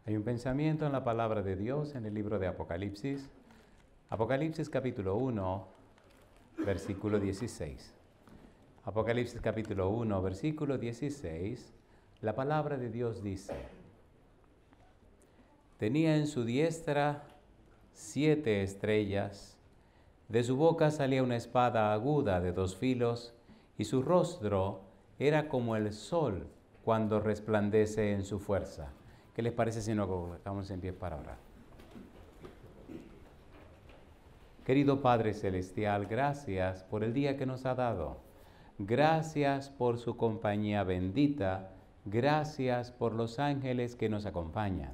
Hay un pensamiento en la palabra de Dios en el libro de Apocalipsis. Apocalipsis capítulo 1, versículo 16. Apocalipsis capítulo 1, versículo 16. La palabra de Dios dice: tenía en su diestra 7 estrellas, de su boca salía una espada aguda de 2 filos, y su rostro era como el sol cuando resplandece en su fuerza. ¿Qué les parece si nos colocamos en pie para orar? Querido Padre Celestial, gracias por el día que nos ha dado. Gracias por su compañía bendita. Gracias por los ángeles que nos acompañan.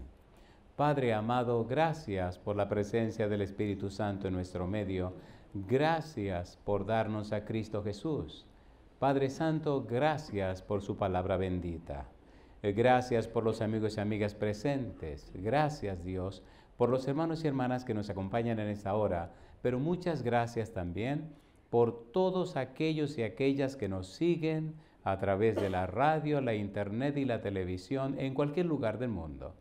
Padre amado, gracias por la presencia del Espíritu Santo en nuestro medio. Gracias por darnos a Cristo Jesús. Padre Santo, gracias por su palabra bendita. Gracias por los amigos y amigas presentes. Gracias, Dios, por los hermanos y hermanas que nos acompañan en esta hora. Pero muchas gracias también por todos aquellos y aquellas que nos siguen a través de la radio, la internet y la televisión en cualquier lugar del mundo.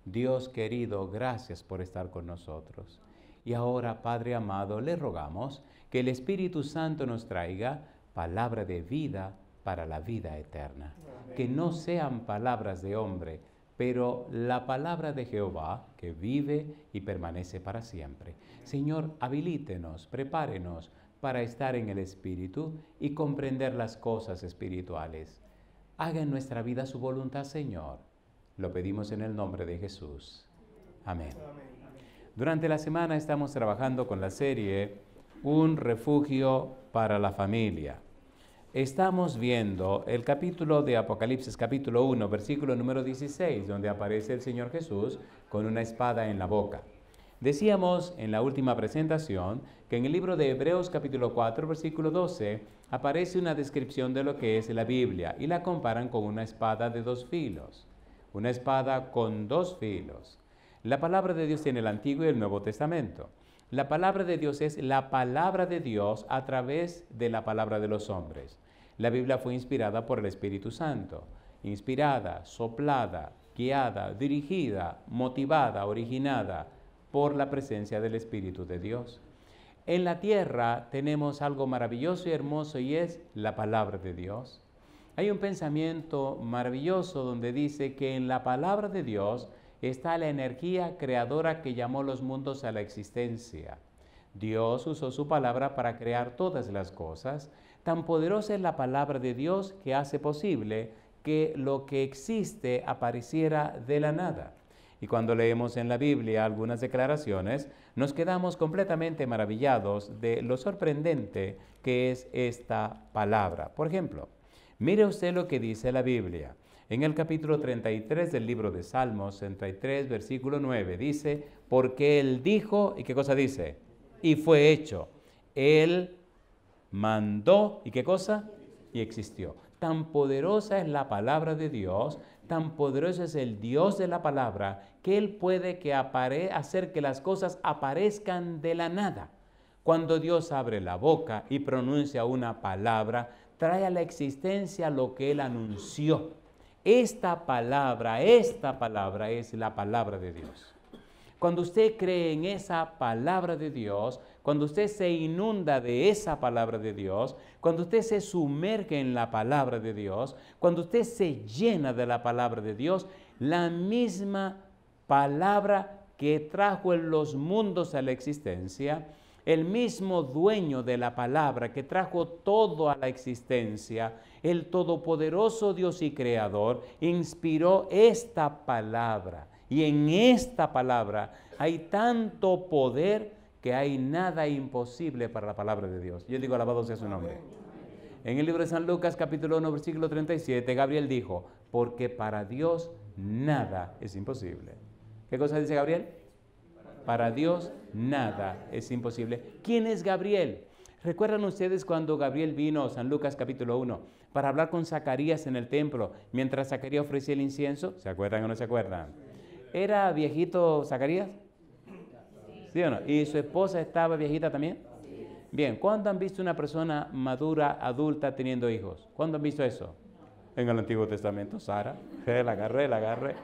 Dios querido, gracias por estar con nosotros. Y ahora, Padre amado, le rogamos que el Espíritu Santo nos traiga palabra de vida para la vida eterna. Que no sean palabras de hombre, pero la palabra de Jehová que vive y permanece para siempre. Señor, habilítenos, prepárenos para estar en el Espíritu y comprender las cosas espirituales. Haga en nuestra vida su voluntad, Señor. Lo pedimos en el nombre de Jesús. Amén. Durante la semana estamos trabajando con la serie Un refugio para la familia. Estamos viendo el capítulo de Apocalipsis, capítulo 1, versículo número 16, donde aparece el Señor Jesús con una espada en la boca. Decíamos en la última presentación que en el libro de Hebreos, capítulo 4, versículo 12, aparece una descripción de lo que es la Biblia y la comparan con una espada de 2 filos. Una espada con 2 filos. La palabra de Dios tiene el Antiguo y el Nuevo Testamento. La palabra de Dios es la palabra de Dios a través de la palabra de los hombres. La Biblia fue inspirada por el Espíritu Santo. Inspirada, soplada, guiada, dirigida, motivada, originada por la presencia del Espíritu de Dios. En la tierra tenemos algo maravilloso y hermoso y es la palabra de Dios. Hay un pensamiento maravilloso donde dice que en la palabra de Dios está la energía creadora que llamó los mundos a la existencia. Dios usó su palabra para crear todas las cosas. Tan poderosa es la palabra de Dios que hace posible que lo que existe apareciera de la nada. Y cuando leemos en la Biblia algunas declaraciones, nos quedamos completamente maravillados de lo sorprendente que es esta palabra. Por ejemplo, mire usted lo que dice la Biblia. En el capítulo 33 del libro de Salmos, 33, versículo 9, dice, porque Él dijo, ¿y qué cosa dice? Y fue hecho. Él mandó, ¿y qué cosa? Y existió. Tan poderosa es la palabra de Dios, tan poderoso es el Dios de la palabra, que Él puede hacer que las cosas aparezcan de la nada. Cuando Dios abre la boca y pronuncia una palabra, trae a la existencia lo que Él anunció. Esta palabra es la palabra de Dios. Cuando usted cree en esa palabra de Dios, cuando usted se inunda de esa palabra de Dios, cuando usted se sumerge en la palabra de Dios, cuando usted se llena de la palabra de Dios, la misma palabra que trajo en los mundos a la existencia, el mismo dueño de la palabra que trajo todo a la existencia, el todopoderoso Dios y Creador, inspiró esta palabra. Y en esta palabra hay tanto poder que hay nada imposible para la palabra de Dios. Yo digo, alabado sea su nombre. En el libro de San Lucas, capítulo 1, versículo 37, Gabriel dijo, porque para Dios nada es imposible. ¿Qué cosa dice Gabriel? Para Dios nada es imposible. ¿Quién es Gabriel? ¿Recuerdan ustedes cuando Gabriel vino, San Lucas capítulo 1, para hablar con Zacarías en el templo, mientras Zacarías ofrecía el incienso? ¿Se acuerdan o no se acuerdan? ¿Era viejito Zacarías? ¿Sí o no? ¿Y su esposa estaba viejita también? Bien, ¿cuándo han visto una persona madura, adulta, teniendo hijos? ¿Cuándo han visto eso? En el Antiguo Testamento, Sara, la agarré.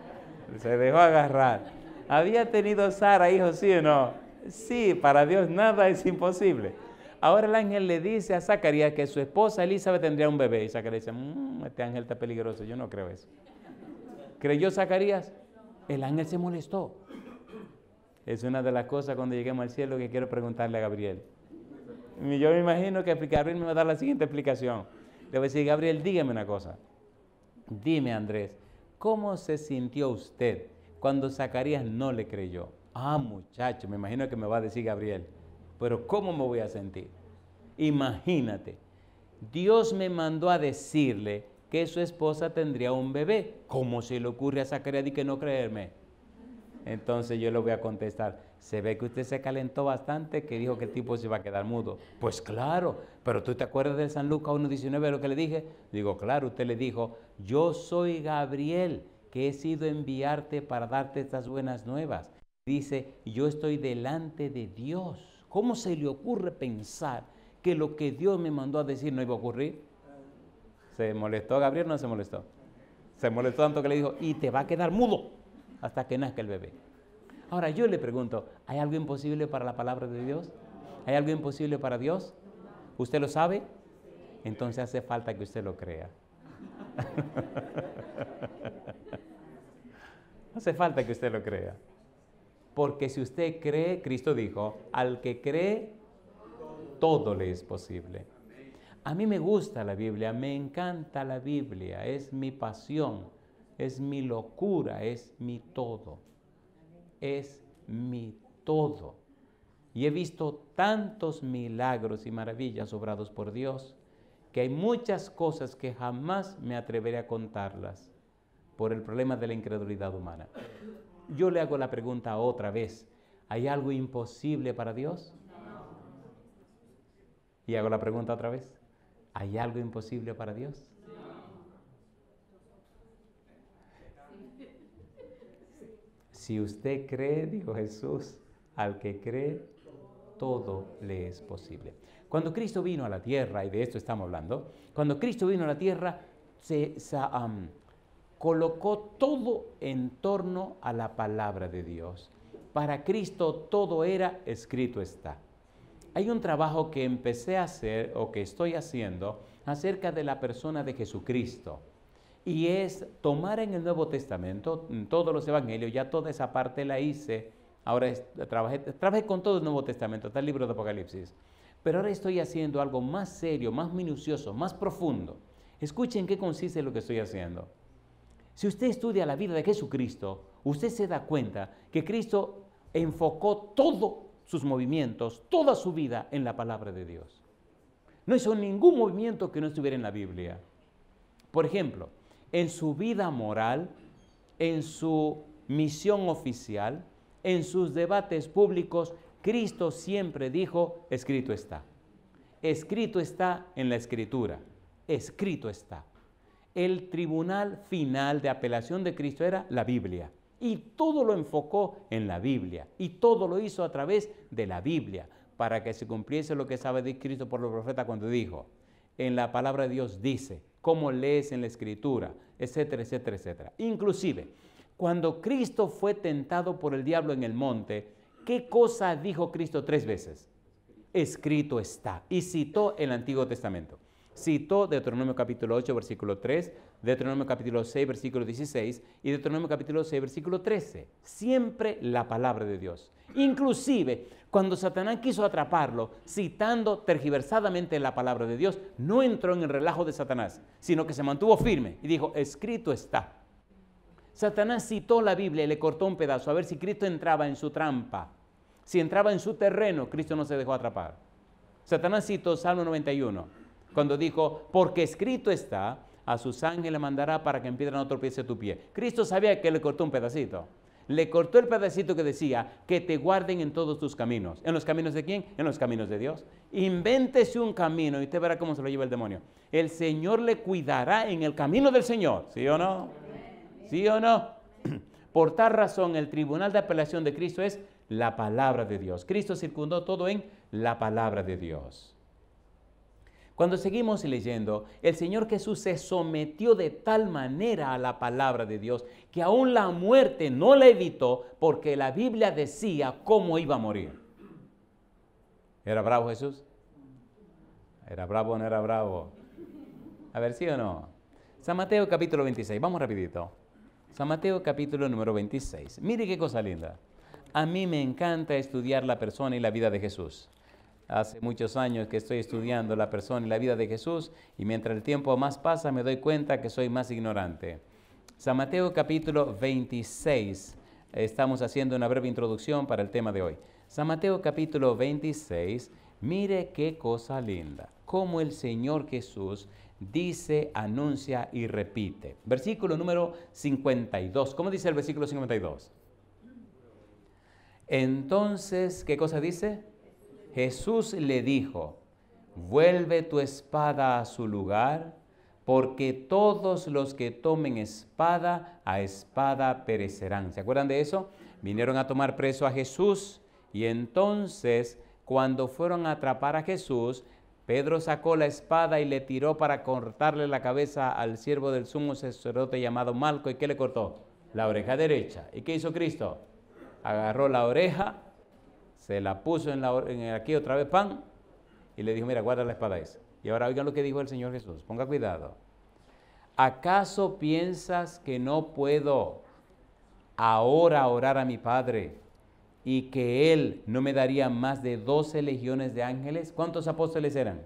Se dejó agarrar. ¿Había tenido Sara hijos, sí o no? Sí, para Dios nada es imposible. Ahora el ángel le dice a Zacarías que su esposa Elizabeth tendría un bebé. Y Zacarías dice, este ángel está peligroso, yo no creo eso. ¿Creyó Zacarías? El ángel se molestó. Es una de las cosas cuando lleguemos al cielo que quiero preguntarle a Gabriel. Yo me imagino que Gabriel me va a dar la siguiente explicación. Le voy a decir, Gabriel, dígame una cosa. Dime, Andrés, ¿cómo se sintió usted cuando Zacarías no le creyó? Muchacho, me imagino que me va a decir Gabriel, pero ¿cómo me voy a sentir? Imagínate, Dios me mandó a decirle que su esposa tendría un bebé. ¿Cómo se le ocurre a Zacarías de que no creerme? Entonces yo le voy a contestar, se ve que usted se calentó bastante que dijo que el tipo se iba a quedar mudo. Pues claro, pero ¿tú te acuerdas de San Lucas 1:19 lo que le dije? Digo, claro, usted le dijo, yo soy Gabriel, que he sido enviarte para darte estas buenas nuevas. Dice, yo estoy delante de Dios. ¿Cómo se le ocurre pensar que lo que Dios me mandó a decir no iba a ocurrir? ¿Se molestó Gabriel o no se molestó? Se molestó tanto que le dijo, y te va a quedar mudo hasta que nazca el bebé. Ahora yo le pregunto, ¿hay algo imposible para la palabra de Dios? ¿Hay algo imposible para Dios? ¿Usted lo sabe? Entonces hace falta que usted lo crea. Hace falta que usted lo crea. Porque si usted cree, Cristo dijo, al que cree, todo le es posible. A mí me gusta la Biblia, me encanta la Biblia, es mi pasión, es mi locura, es mi todo. Es mi todo. Y he visto tantos milagros y maravillas obrados por Dios, que hay muchas cosas que jamás me atreveré a contarlas por el problema de la incredulidad humana. Yo le hago la pregunta otra vez, ¿hay algo imposible para Dios? Y hago la pregunta otra vez, ¿hay algo imposible para Dios? Si usted cree, dijo Jesús, al que cree, todo le es posible. Cuando Cristo vino a la tierra, y de esto estamos hablando, cuando Cristo vino a la tierra, colocó todo en torno a la palabra de Dios. Para Cristo todo era escrito está. Hay un trabajo que empecé a hacer, o que estoy haciendo, acerca de la persona de Jesucristo. Y es tomar en el Nuevo Testamento, en todos los evangelios, ya toda esa parte la hice, ahora trabajé con todo el Nuevo Testamento, está el libro de Apocalipsis, pero ahora estoy haciendo algo más serio, más minucioso, más profundo. Escuchen qué consiste lo que estoy haciendo. Si usted estudia la vida de Jesucristo, usted se da cuenta que Cristo enfocó todos sus movimientos, toda su vida en la palabra de Dios. No hizo ningún movimiento que no estuviera en la Biblia. Por ejemplo, en su vida moral, en su misión oficial, en sus debates públicos, Cristo siempre dijo, escrito está. Escrito está en la Escritura. Escrito está. El tribunal final de apelación de Cristo era la Biblia. Y todo lo enfocó en la Biblia. Y todo lo hizo a través de la Biblia, para que se cumpliese lo que sabe de Cristo por los profetas cuando dijo, en la palabra de Dios dice, cómo lees en la Escritura, etcétera, etcétera, etcétera. Inclusive, cuando Cristo fue tentado por el diablo en el monte, ¿qué cosa dijo Cristo 3 veces? Escrito está. Y citó el Antiguo Testamento. Citó Deuteronomio capítulo 8, versículo 3, Deuteronomio capítulo 6, versículo 16 y Deuteronomio capítulo 6, versículo 13. Siempre la palabra de Dios. Inclusive, cuando Satanás quiso atraparlo, citando tergiversadamente la palabra de Dios, no entró en el relajo de Satanás, sino que se mantuvo firme y dijo, escrito está. Satanás citó la Biblia y le cortó un pedazo a ver si Cristo entraba en su trampa. Si entraba en su terreno, Cristo no se dejó atrapar. Satanás citó Salmo 91, cuando dijo, porque escrito está, a sus ángeles mandará para que en piedra no tropiece tu pie. Cristo sabía que le cortó un pedacito. Le cortó el pedacito que decía, que te guarden en todos tus caminos. ¿En los caminos de quién? En los caminos de Dios. Invéntese un camino y usted verá cómo se lo lleva el demonio. El Señor le cuidará en el camino del Señor. ¿Sí o no? ¿Sí o no? Por tal razón, el tribunal de apelación de Cristo es la palabra de Dios. Cristo circundó todo en la palabra de Dios. Cuando seguimos leyendo, el Señor Jesús se sometió de tal manera a la palabra de Dios que aún la muerte no la evitó porque la Biblia decía cómo iba a morir. ¿Era bravo Jesús? ¿Era bravo o no era bravo? A ver, ¿sí o no? San Mateo capítulo 26, vamos rapidito. San Mateo capítulo número 26. Mire qué cosa linda. A mí me encanta estudiar la persona y la vida de Jesús. Hace muchos años que estoy estudiando la persona y la vida de Jesús y mientras el tiempo más pasa me doy cuenta que soy más ignorante. San Mateo capítulo 26. Estamos haciendo una breve introducción para el tema de hoy. San Mateo capítulo 26. Mire qué cosa linda. Cómo el Señor Jesús dice, anuncia y repite. Versículo número 52. ¿Cómo dice el versículo 52? Entonces, ¿qué cosa dice? Jesús le dijo, vuelve tu espada a su lugar, porque todos los que tomen espada, a espada perecerán. ¿Se acuerdan de eso? Vinieron a tomar preso a Jesús y entonces, cuando fueron a atrapar a Jesús, Pedro sacó la espada y le tiró para cortarle la cabeza al siervo del sumo sacerdote llamado Malco. ¿Y qué le cortó? La oreja derecha. ¿Y qué hizo Cristo? Agarró la oreja, se la puso aquí otra vez, pan, y le dijo, mira, guarda la espada esa. Y ahora oigan lo que dijo el Señor Jesús, ponga cuidado. ¿Acaso piensas que no puedo ahora orar a mi Padre y que Él no me daría más de 12 legiones de ángeles? ¿Cuántos apóstoles eran?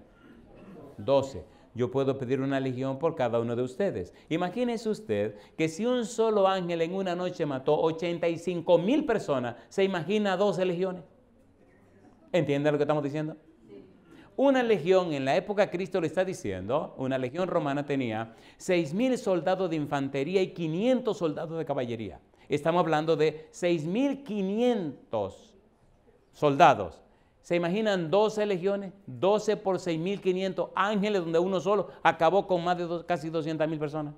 12. Yo puedo pedir una legión por cada uno de ustedes. Imagínese usted que si un solo ángel en una noche mató 85,000 personas, ¿se imagina 12 legiones? ¿Entiende lo que estamos diciendo? Una legión, en la época Cristo le está diciendo, una legión romana tenía 6,000 soldados de infantería y 500 soldados de caballería. Estamos hablando de 6,500 soldados. ¿Se imaginan 12 legiones? 12 por 6,500 ángeles, donde uno solo acabó con más de casi 200,000 personas.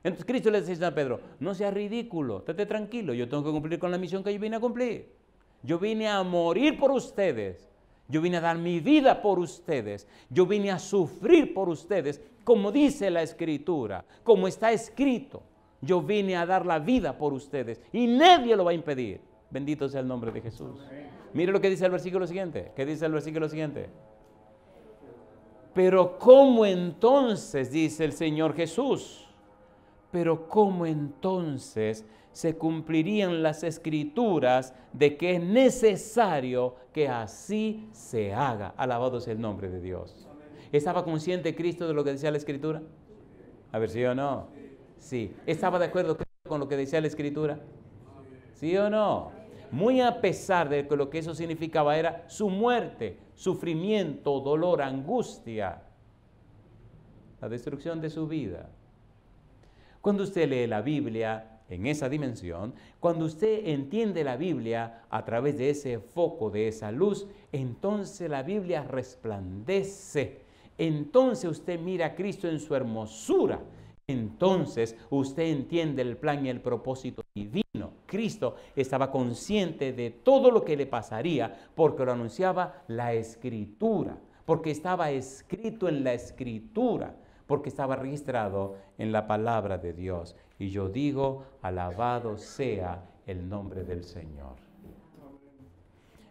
Entonces Cristo le dice a Pedro, no seas ridículo, estate tranquilo, yo tengo que cumplir con la misión que yo vine a cumplir. Yo vine a morir por ustedes. Yo vine a dar mi vida por ustedes. Yo vine a sufrir por ustedes, como dice la Escritura, como está escrito. Yo vine a dar la vida por ustedes y nadie lo va a impedir. Bendito sea el nombre de Jesús. Mire lo que dice el versículo siguiente. ¿Qué dice el versículo siguiente? Pero ¿cómo entonces, dice el Señor Jesús? Pero ¿cómo entonces se cumplirían las Escrituras de que es necesario que así se haga? Alabado sea el nombre de Dios. ¿Estaba consciente Cristo de lo que decía la Escritura? A ver, ¿sí o no? Sí. ¿Estaba de acuerdo con lo que decía la Escritura? ¿Sí o no? Muy a pesar de que lo que eso significaba era su muerte, sufrimiento, dolor, angustia, la destrucción de su vida. Cuando usted lee la Biblia en esa dimensión, cuando usted entiende la Biblia a través de ese foco, de esa luz, entonces la Biblia resplandece. Entonces usted mira a Cristo en su hermosura. Entonces usted entiende el plan y el propósito divino. Cristo estaba consciente de todo lo que le pasaría porque lo anunciaba la Escritura, porque estaba escrito en la Escritura, porque estaba registrado en la palabra de Dios. Y yo digo, alabado sea el nombre del Señor.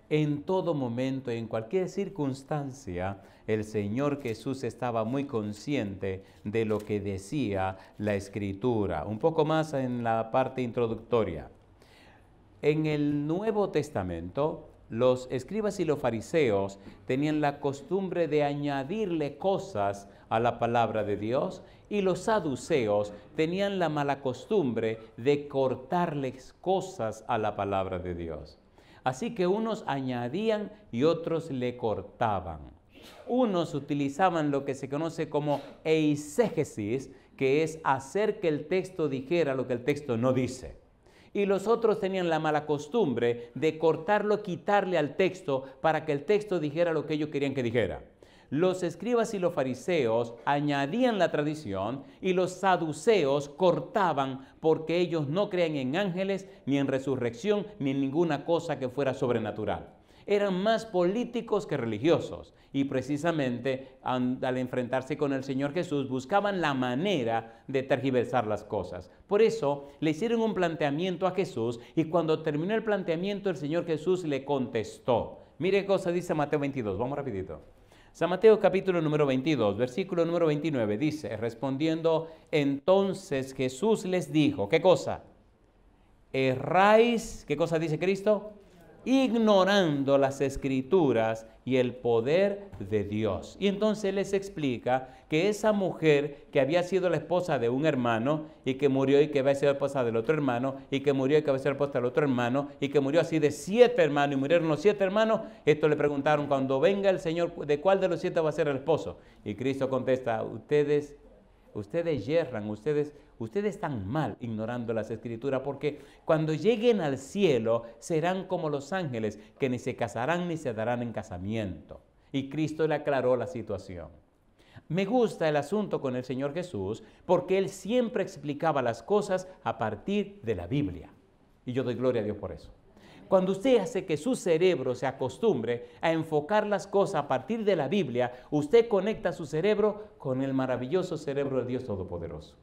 En todo momento, en cualquier circunstancia, el Señor Jesús estaba muy consciente de lo que decía la Escritura. Un poco más en la parte introductoria. En el Nuevo Testamento, los escribas y los fariseos tenían la costumbre de añadirle cosas a la palabra de Dios y los saduceos tenían la mala costumbre de cortarles cosas a la palabra de Dios. Así que unos añadían y otros le cortaban. Unos utilizaban lo que se conoce como eisegesis, que es hacer que el texto dijera lo que el texto no dice. Y los otros tenían la mala costumbre de cortarlo, quitarle al texto para que el texto dijera lo que ellos querían que dijera. Los escribas y los fariseos añadían la tradición y los saduceos cortaban porque ellos no creían en ángeles, ni en resurrección, ni en ninguna cosa que fuera sobrenatural. eran más políticos que religiosos. Y precisamente al enfrentarse con el Señor Jesús buscaban la manera de tergiversar las cosas. Por eso le hicieron un planteamiento a Jesús y cuando terminó el planteamiento el Señor Jesús le contestó. Mire qué cosa dice Mateo 22, vamos rapidito. San Mateo capítulo número 22, versículo número 29 dice, respondiendo entonces Jesús les dijo, ¿qué cosa? Erráis, ¿qué cosa dice Cristo? Ignorando las Escrituras y el poder de Dios. Y entonces les explica que esa mujer que había sido la esposa de un hermano y que murió y que había sido la esposa del otro hermano y que murió y que había sido la esposa del otro hermano y que murió así de 7 hermanos y murieron los 7 hermanos, esto le preguntaron cuando venga el Señor, ¿de cuál de los 7 va a ser el esposo? Y Cristo contesta, ustedes yerran, ustedes están mal ignorando las Escrituras, porque cuando lleguen al cielo serán como los ángeles, que ni se casarán ni se darán en casamiento. Y Cristo le aclaró la situación. Me gusta el asunto con el Señor Jesús, porque Él siempre explicaba las cosas a partir de la Biblia. Y yo doy gloria a Dios por eso. Cuando usted hace que su cerebro se acostumbre a enfocar las cosas a partir de la Biblia, usted conecta su cerebro con el maravilloso cerebro de Dios Todopoderoso.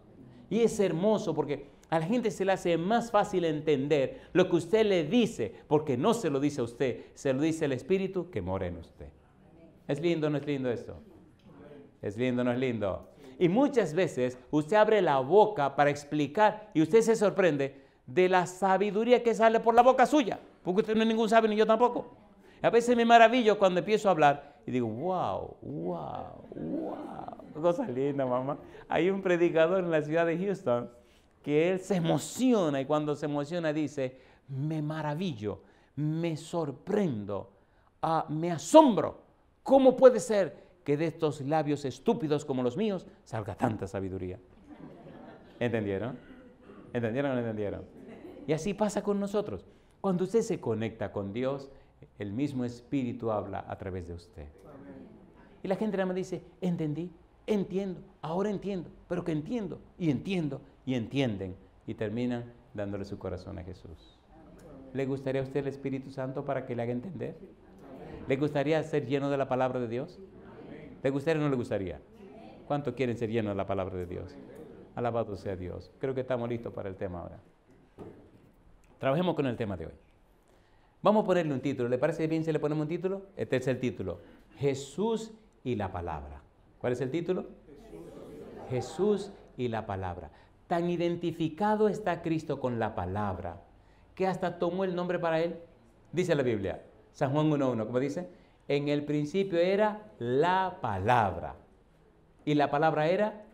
Y es hermoso porque a la gente se le hace más fácil entender lo que usted le dice, porque no se lo dice a usted, se lo dice el Espíritu que mora en usted. ¿Es lindo o no es lindo esto? ¿Es lindo o no es lindo? Y muchas veces usted abre la boca para explicar y usted se sorprende de la sabiduría que sale por la boca suya, porque usted no es ningún sabio ni yo tampoco. A veces me maravillo cuando empiezo a hablar y digo, wow, cosa linda, mamá. Hay un predicador en la ciudad de Houston que él se emociona y cuando se emociona dice, me maravillo, me sorprendo, me asombro. ¿Cómo puede ser que de estos labios estúpidos como los míos salga tanta sabiduría? ¿Entendieron? ¿Entendieron o no entendieron? Y así pasa con nosotros. Cuando usted se conecta con Dios, el mismo Espíritu habla a través de usted. Y la gente nada más dice, entendí, entiendo, ahora entiendo, pero que entiendo, y entienden, y terminan dándole su corazón a Jesús. ¿Le gustaría a usted el Espíritu Santo para que le haga entender? ¿Le gustaría ser lleno de la palabra de Dios? ¿Le gustaría o no le gustaría? ¿Cuántos quieren ser llenos de la palabra de Dios? Alabado sea Dios. Creo que estamos listos para el tema ahora. Trabajemos con el tema de hoy. Vamos a ponerle un título. ¿Le parece bien si le ponemos un título? Este es el título. Jesús y la palabra. ¿Cuál es el título? Jesús y la palabra. Tan identificado está Cristo con la palabra que hasta tomó el nombre para él. Dice la Biblia, San Juan 1:1, ¿cómo dice? En el principio era la palabra. Y la palabra era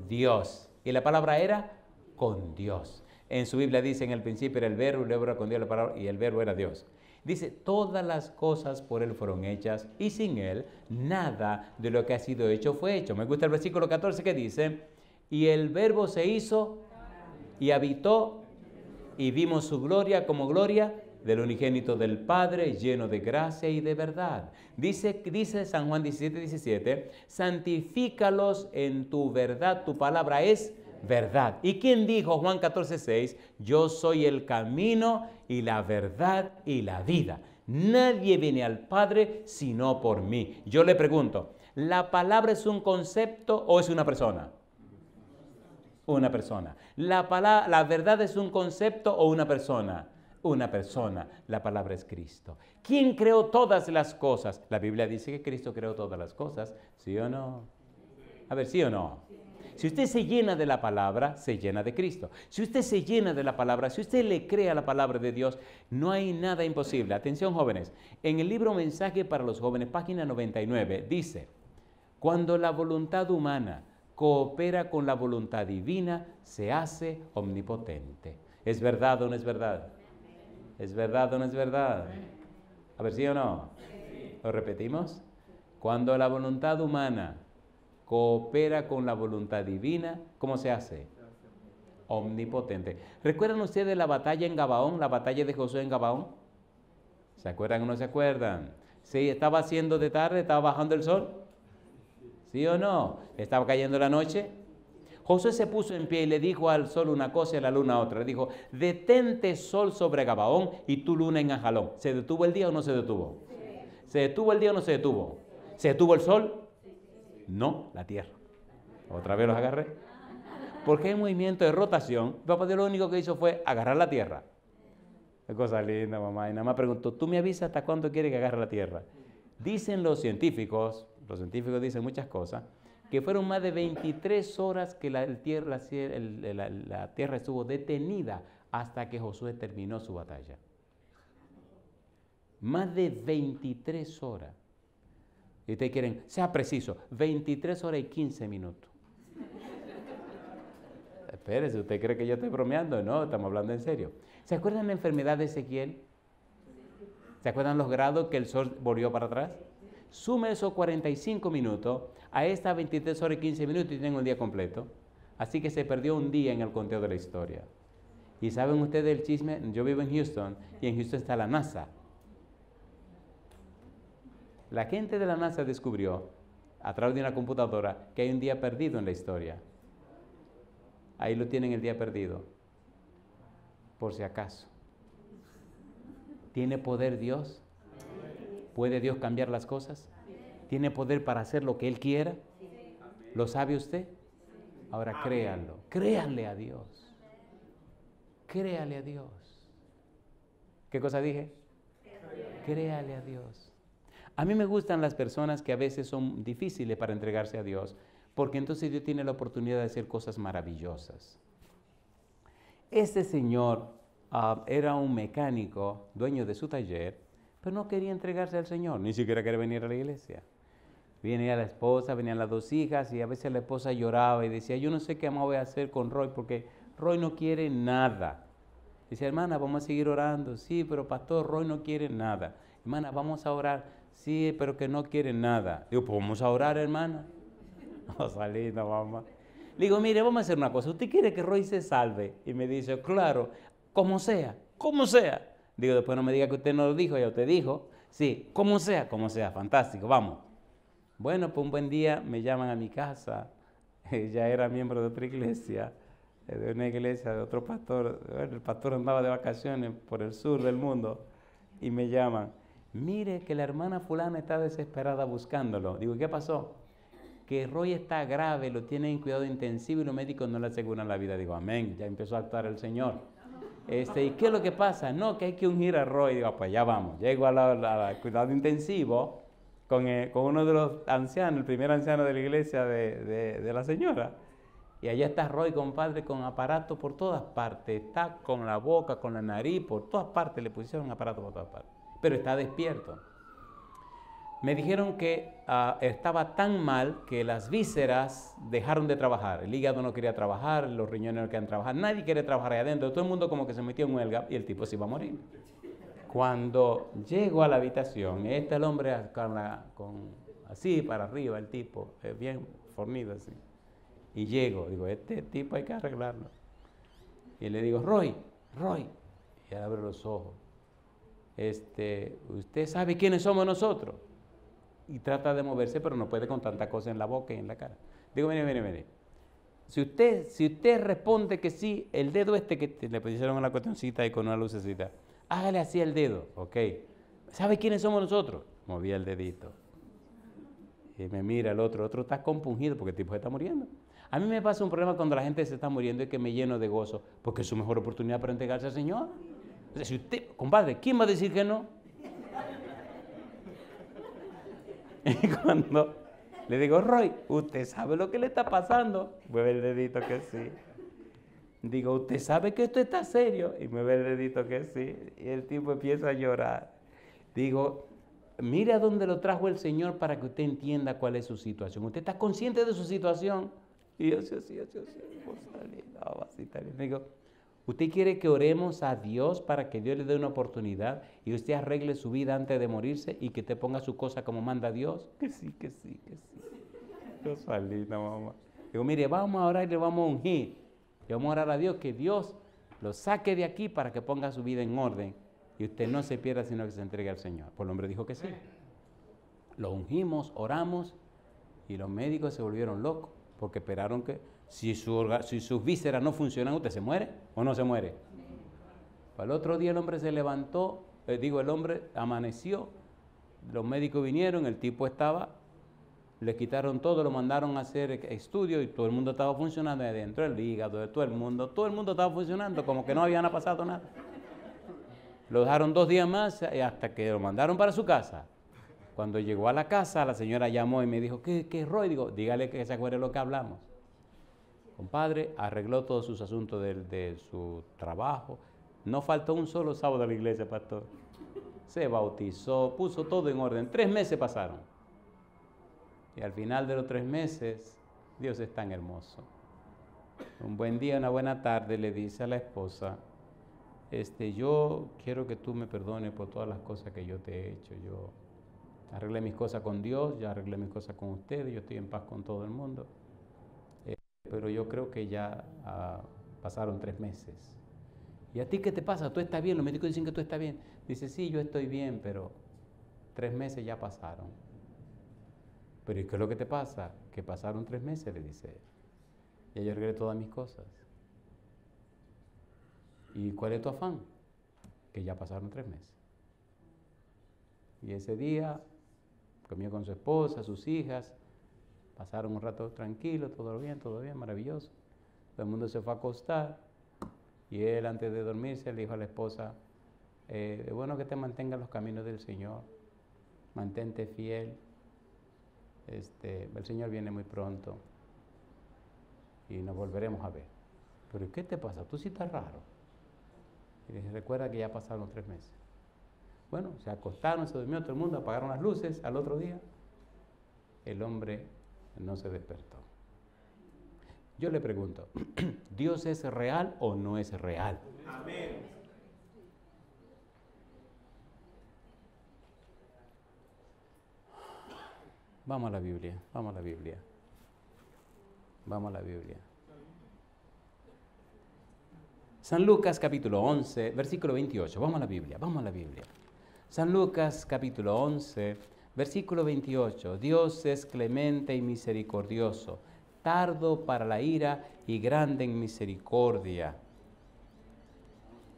Dios. Y la palabra era con Dios. En su Biblia dice, en el principio era el verbo, el verbo era con Dios, la palabra, y el verbo era Dios. Dice, todas las cosas por Él fueron hechas, y sin Él, nada de lo que ha sido hecho fue hecho. Me gusta el versículo 14 que dice, y el verbo se hizo, y habitó, y vimos su gloria como gloria del unigénito del Padre, lleno de gracia y de verdad. Dice San Juan 17:17, santifícalos en tu verdad, tu palabra es verdad. ¿Y quién dijo Juan 14:6? Yo soy el camino y la verdad y la vida. Nadie viene al Padre sino por mí. Yo le pregunto, ¿la palabra es un concepto o es una persona? Una persona. ¿La verdad es un concepto o una persona? Una persona. La palabra es Cristo. ¿Quién creó todas las cosas? La Biblia dice que Cristo creó todas las cosas. ¿Sí o no? A ver, ¿sí o no? Si usted se llena de la palabra, se llena de Cristo. Si usted se llena de la palabra, si usted le cree a la palabra de Dios, no hay nada imposible. Atención, jóvenes. En el libro Mensaje para los Jóvenes, página 99, dice, cuando la voluntad humana coopera con la voluntad divina, se hace omnipotente. ¿Es verdad o no es verdad? ¿Es verdad o no es verdad? A ver, ¿sí o no? ¿Lo repetimos? Cuando la voluntad humana coopera con la voluntad divina, ¿cómo se hace? Omnipotente. ¿Recuerdan ustedes la batalla en Gabaón, la batalla de Josué en Gabaón? ¿Se acuerdan o no se acuerdan? Sí, estaba haciendo de tarde, estaba bajando el sol. ¿Sí o no? Estaba cayendo la noche. Josué se puso en pie y le dijo al sol una cosa y a la luna otra. Le dijo, detente sol sobre Gabaón y tu luna en Ajalón. ¿Se detuvo el día o no se detuvo? Sí. ¿Se detuvo el día o no se detuvo? Sí. ¿Se detuvo el sol? Sí. No, la tierra. Otra vez los agarré. Porque hay movimiento de rotación. Papá Dios lo único que hizo fue agarrar la tierra. Qué cosa linda, mamá. Y nada más preguntó, ¿tú me avisas hasta cuándo quieres que agarre la tierra? Dicen los científicos dicen muchas cosas, que fueron más de 23 horas que la tierra estuvo detenida hasta que Josué terminó su batalla. Más de 23 horas. Y ustedes quieren, sea preciso, 23 horas y 15 minutos. Espérese, ¿usted cree que yo estoy bromeando? No, estamos hablando en serio. ¿Se acuerdan la enfermedad de Ezequiel? ¿Se acuerdan los grados que el sol volvió para atrás? Sume esos 45 minutos a estas 23 horas y 15 minutos y tengo el día completo. Así que se perdió un día en el conteo de la historia. ¿Y saben ustedes el chisme? Yo vivo en Houston y en Houston está la NASA. La gente de la NASA descubrió, a través de una computadora, que hay un día perdido en la historia. Ahí lo tienen, el día perdido. Por si acaso. ¿Tiene poder Dios? ¿Puede Dios cambiar las cosas? ¿Tiene poder para hacer lo que Él quiera? ¿Lo sabe usted? Ahora créanlo. Créanle a Dios. Créale a Dios. ¿Qué cosa dije? Créale a Dios. A mí me gustan las personas que a veces son difíciles para entregarse a Dios, porque entonces Dios tiene la oportunidad de hacer cosas maravillosas. Este señor era un mecánico, dueño de su taller, pero no quería entregarse al Señor, ni siquiera quería venir a la iglesia. Venía la esposa, venían las dos hijas y a veces la esposa lloraba y decía, yo no sé qué más voy a hacer con Roy porque Roy no quiere nada. Dice, hermana, vamos a seguir orando. Sí, pero pastor, Roy no quiere nada. Hermana, vamos a orar. Sí, pero que no quiere nada. Digo, pues vamos a orar, hermana. No, salida, mamá. Le digo, mire, vamos a hacer una cosa. ¿Usted quiere que Roy se salve? Y me dice, claro, como sea, como sea. Digo, después no me diga que usted no lo dijo, ya usted dijo. Sí, como sea, fantástico, vamos. Bueno, pues un buen día me llaman a mi casa. Ella era miembro de otra iglesia, de una iglesia de otro pastor. El pastor andaba de vacaciones por el sur del mundo y me llaman. Mire que la hermana fulana está desesperada buscándolo. Digo, ¿qué pasó? Que Roy está grave, lo tienen en cuidado intensivo y los médicos no le aseguran la vida. Digo, amén, ya empezó a actuar el Señor. ¿Y qué es lo que pasa? No, que hay que ungir a Roy. Digo, pues ya vamos. Llego al cuidado intensivo con uno de los ancianos, el primer anciano de la iglesia de la señora. Y allá está Roy, compadre, con aparato por todas partes. Está con la boca, con la nariz, por todas partes. Le pusieron aparato por todas partes. Pero está despierto. Me dijeron que estaba tan mal que las vísceras dejaron de trabajar. El hígado no quería trabajar, los riñones no querían trabajar, nadie quiere trabajar ahí adentro. Todo el mundo como que se metió en huelga y el tipo se iba a morir. Cuando llego a la habitación, el hombre así para arriba, el tipo, bien fornido así. Y llego, digo, este tipo hay que arreglarlo. Y le digo, Roy. Y él abre los ojos. ¿Usted sabe quiénes somos nosotros? Y trata de moverse, pero no puede con tanta cosa en la boca y en la cara. Digo, mire. Si usted responde que sí, el dedo que le pusieron una cuestioncita y con una lucecita, hágale así el dedo, ok. ¿Sabe quiénes somos nosotros? Moví el dedito. Y me mira el otro está compungido porque el tipo se está muriendo. A mí me pasa un problema cuando la gente se está muriendo y que me lleno de gozo, porque es su mejor oportunidad para entregarse al Señor. O sea, si usted, compadre, ¿quién va a decir que no? Y cuando le digo, Roy, ¿usted sabe lo que le está pasando? Mueve el dedito que sí. Digo, ¿usted sabe que esto está serio? Y mueve el dedito que sí. Y el tipo empieza a llorar. Digo, mire a dónde lo trajo el Señor para que usted entienda cuál es su situación. ¿Usted está consciente de su situación? Y yo, sí. Digo, ¿usted quiere que oremos a Dios para que Dios le dé una oportunidad y usted arregle su vida antes de morirse y que te ponga su cosa como manda Dios? Que sí. Yo salí, mamá. Digo, mire, vamos a orar y le vamos a ungir. Y vamos a orar a Dios que Dios lo saque de aquí para que ponga su vida en orden y usted no se pierda sino que se entregue al Señor. Pues el hombre dijo que sí. Lo ungimos, oramos y los médicos se volvieron locos porque esperaron que Si sus vísceras no funcionan, ¿usted se muere o no se muere? Al otro día el hombre se levantó, el hombre amaneció, los médicos vinieron, el tipo estaba, le quitaron todo, lo mandaron a hacer estudios y todo el mundo estaba funcionando ahí adentro, el hígado, todo el mundo estaba funcionando, como que no había pasado nada. Lo dejaron 2 días más hasta que lo mandaron para su casa. Cuando llegó a la casa, la señora llamó y me dijo, ¿qué es Roy? Digo, dígale que se acuerde lo que hablamos. Compadre, arregló todos sus asuntos de su trabajo. No faltó un solo sábado a la iglesia, pastor. Se bautizó, puso todo en orden. 3 meses pasaron. Y al final de los 3 meses, Dios es tan hermoso. Un buen día, una buena tarde, le dice a la esposa, yo quiero que tú me perdones por todas las cosas que yo te he hecho. Yo arreglé mis cosas con Dios, ya arreglé mis cosas con ustedes, yo estoy en paz con todo el mundo. Pero yo creo que ya pasaron 3 meses. ¿Y a ti qué te pasa? ¿Tú estás bien? Los médicos dicen que tú estás bien. Dice, sí, yo estoy bien, pero 3 meses ya pasaron. ¿Pero y qué es lo que te pasa? Que pasaron 3 meses, le dice él. Ya yo arreglé todas mis cosas. ¿Y cuál es tu afán? Que ya pasaron 3 meses. Y ese día comió con su esposa, sus hijas, pasaron un rato tranquilo, todo bien, maravilloso. Todo el mundo se fue a acostar y él antes de dormirse le dijo a la esposa, es bueno que te mantengas los caminos del Señor, mantente fiel, el Señor viene muy pronto y nos volveremos a ver. ¿Pero qué te pasa? Tú sí estás raro. Y le dije, recuerda que ya pasaron 3 meses. Bueno, se acostaron, se durmió todo el mundo, apagaron las luces. Al otro día, el hombre no se despertó. Yo le pregunto, ¿Dios es real o no es real? Amén. Vamos a la Biblia, vamos a la Biblia. Vamos a la Biblia. San Lucas capítulo 11, versículo 28. Vamos a la Biblia, vamos a la Biblia. San Lucas capítulo 11, versículo 28. Dios es clemente y misericordioso, tardo para la ira y grande en misericordia,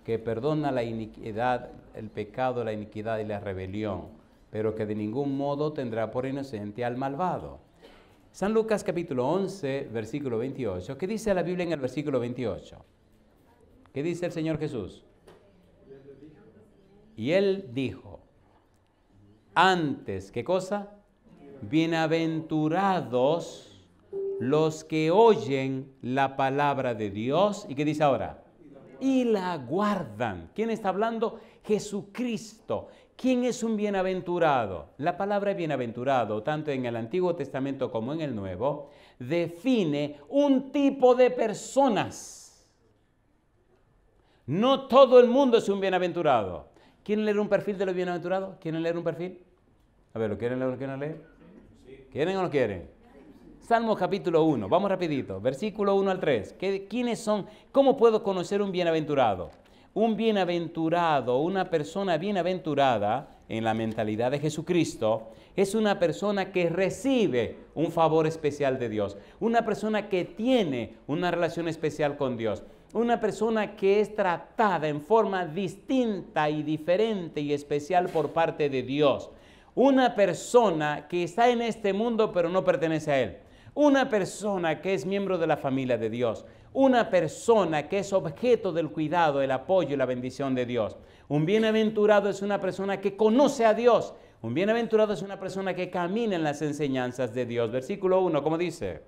que perdona la iniquidad, el pecado, la iniquidad y la rebelión, pero que de ningún modo tendrá por inocente al malvado. San Lucas capítulo 11, versículo 28. ¿Qué dice la Biblia en el versículo 28? ¿Qué dice el Señor Jesús? Y Él dijo, antes, ¿qué cosa? Bienaventurados los que oyen la palabra de Dios. ¿Y qué dice ahora? Y la guardan. ¿Quién está hablando? Jesucristo. ¿Quién es un bienaventurado? La palabra bienaventurado, tanto en el Antiguo Testamento como en el Nuevo, define un tipo de personas. No todo el mundo es un bienaventurado. ¿Quieren leer un perfil de los bienaventurados? ¿Quieren leer un perfil? A ver, ¿lo quieren leer o no quieren leer? ¿Quieren o no quieren? Salmo capítulo 1, vamos rapidito, versículo 1 al 3. ¿Quiénes son? ¿Cómo puedo conocer un bienaventurado? Un bienaventurado, una persona bienaventurada en la mentalidad de Jesucristo, es una persona que recibe un favor especial de Dios, una persona que tiene una relación especial con Dios, una persona que es tratada en forma distinta y diferente y especial por parte de Dios, una persona que está en este mundo pero no pertenece a él, una persona que es miembro de la familia de Dios, una persona que es objeto del cuidado, el apoyo y la bendición de Dios. Un bienaventurado es una persona que conoce a Dios. Un bienaventurado es una persona que camina en las enseñanzas de Dios. Versículo 1, ¿cómo dice?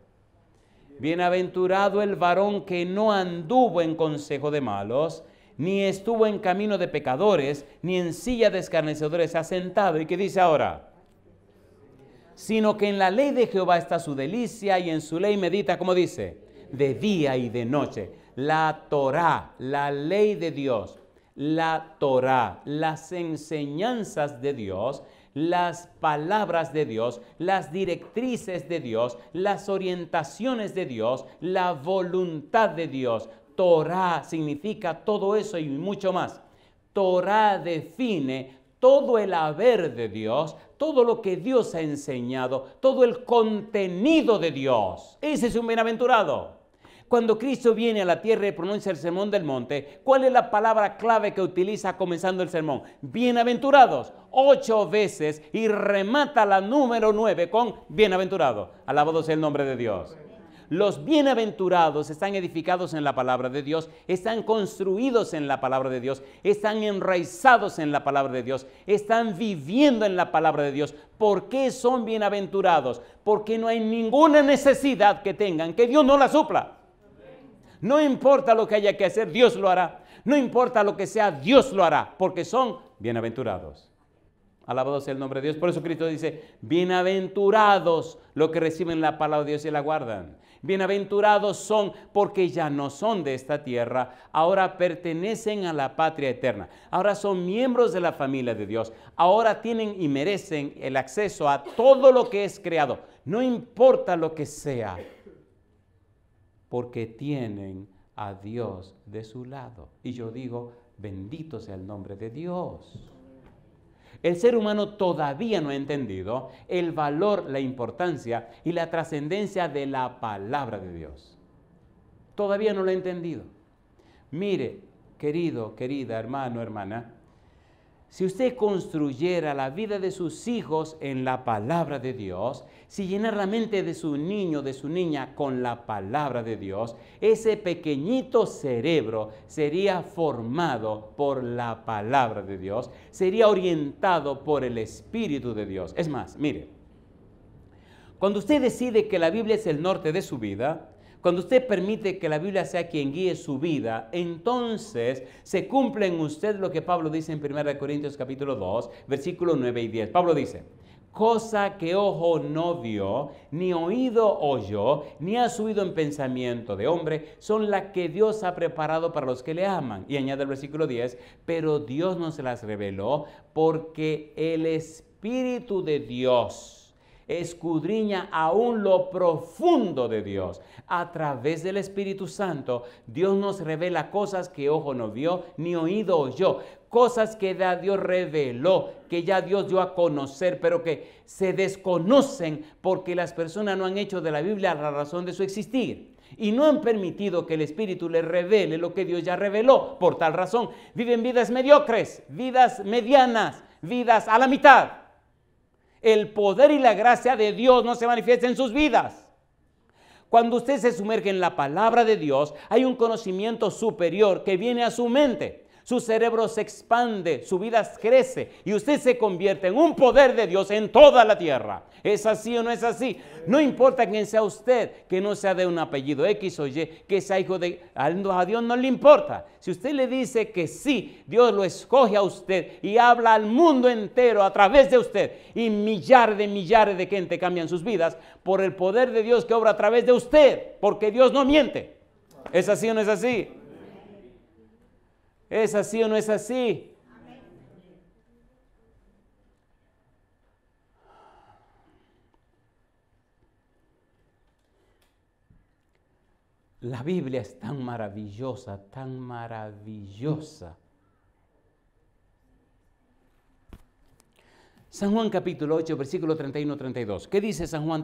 Bienaventurado el varón que no anduvo en consejo de malos, ni estuvo en camino de pecadores, ni en silla de escarnecedores asentado. ¿Y qué dice ahora? Sino que en la ley de Jehová está su delicia y en su ley medita, ¿cómo dice? De día y de noche. La Torá, la ley de Dios, la Torá, las enseñanzas de Dios, las palabras de Dios, las directrices de Dios, las orientaciones de Dios, la voluntad de Dios. Torá significa todo eso y mucho más. Torá define todo el haber de Dios, todo lo que Dios ha enseñado, todo el contenido de Dios. Ese es un bienaventurado. Cuando Cristo viene a la tierra y pronuncia el sermón del monte, ¿cuál es la palabra clave que utiliza comenzando el sermón? Bienaventurados, 8 veces, y remata la número 9 con bienaventurado. Alabado sea el nombre de Dios. Los bienaventurados están edificados en la palabra de Dios, están construidos en la palabra de Dios, están enraizados en la palabra de Dios, están viviendo en la palabra de Dios. ¿Por qué son bienaventurados? Porque no hay ninguna necesidad que tengan que Dios no la supla. No importa lo que haya que hacer, Dios lo hará. No importa lo que sea, Dios lo hará, porque son bienaventurados. Alabado sea el nombre de Dios. Por eso Cristo dice, bienaventurados los que reciben la palabra de Dios y la guardan. Bienaventurados son porque ya no son de esta tierra, ahora pertenecen a la patria eterna. Ahora son miembros de la familia de Dios. Ahora tienen y merecen el acceso a todo lo que es creado. No importa lo que sea, porque tienen a Dios de su lado. Y yo digo, bendito sea el nombre de Dios. El ser humano todavía no ha entendido el valor, la importancia y la trascendencia de la palabra de Dios. Todavía no lo ha entendido. Mire, querido, querida, hermano, hermana, si usted construyera la vida de sus hijos en la palabra de Dios, si llenara la mente de su niño, de su niña con la palabra de Dios, ese pequeñito cerebro sería formado por la palabra de Dios, sería orientado por el Espíritu de Dios. Es más, mire, cuando usted decide que la Biblia es el norte de su vida, cuando usted permite que la Biblia sea quien guíe su vida, entonces se cumple en usted lo que Pablo dice en 1 Corintios capítulo 2, versículos 9 y 10. Pablo dice, cosa que ojo no vio, ni oído oyó, ni ha subido en pensamiento de hombre, son las que Dios ha preparado para los que le aman. Y añade el versículo 10, pero Dios no se las reveló porque el Espíritu de Dios escudriña aún lo profundo de Dios. A través del Espíritu Santo, Dios nos revela cosas que ojo no vio, ni oído oyó. Cosas que ya Dios reveló, que ya Dios dio a conocer, pero que se desconocen porque las personas no han hecho de la Biblia la razón de su existir. Y no han permitido que el Espíritu les revele lo que Dios ya reveló. Por tal razón, viven vidas mediocres, vidas medianas, vidas a la mitad. El poder y la gracia de Dios no se manifiesta en sus vidas. Cuando usted se sumerge en la palabra de Dios, hay un conocimiento superior que viene a su mente. Su cerebro se expande, su vida crece y usted se convierte en un poder de Dios en toda la tierra. ¿Es así o no es así? No importa quién sea usted, que no sea de un apellido X o Y, que sea hijo de... A Dios no le importa. Si usted le dice que sí, Dios lo escoge a usted y habla al mundo entero a través de usted. Y millares de gente cambian sus vidas por el poder de Dios que obra a través de usted. Porque Dios no miente. ¿Es así o no es así? ¿Es así o no es así? La Biblia es tan maravillosa, tan maravillosa. San Juan capítulo 8, versículo 31-32. ¿Qué dice San Juan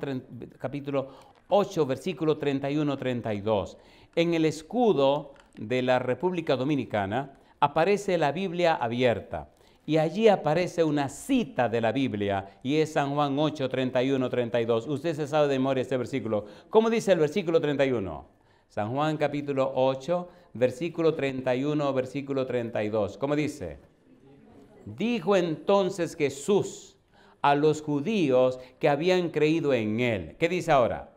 capítulo 8, versículo 31-32? En el escudo de la República Dominicana aparece la Biblia abierta y allí aparece una cita de la Biblia y es San Juan 8, 31-32. Usted se sabe de memoria este versículo. ¿Cómo dice el versículo 31? San Juan capítulo 8, versículo 31, versículo 32. ¿Cómo dice? Dijo entonces Jesús a los judíos que habían creído en él. ¿Qué dice ahora?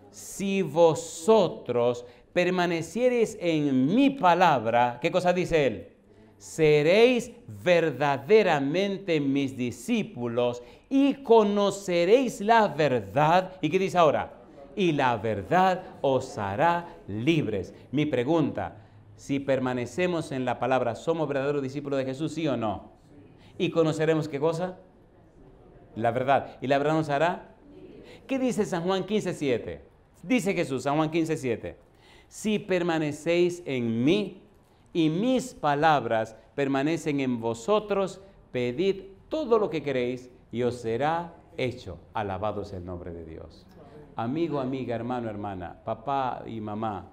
Si vosotros permaneciereis en mi palabra, ¿qué cosa dice él? Seréis verdaderamente mis discípulos y conoceréis la verdad. ¿Y qué dice ahora? Y la verdad os hará libres. Mi pregunta, si permanecemos en la palabra, ¿somos verdaderos discípulos de Jesús, sí o no? ¿Y conoceremos qué cosa? La verdad. ¿Y la verdad nos hará? ¿Qué dice San Juan 15:7? Dice Jesús, San Juan 15:7. Si permanecéis en mí y mis palabras permanecen en vosotros, pedid todo lo que queréis y os será hecho. Alabado sea el nombre de Dios. Amigo, amiga, hermano, hermana, papá y mamá.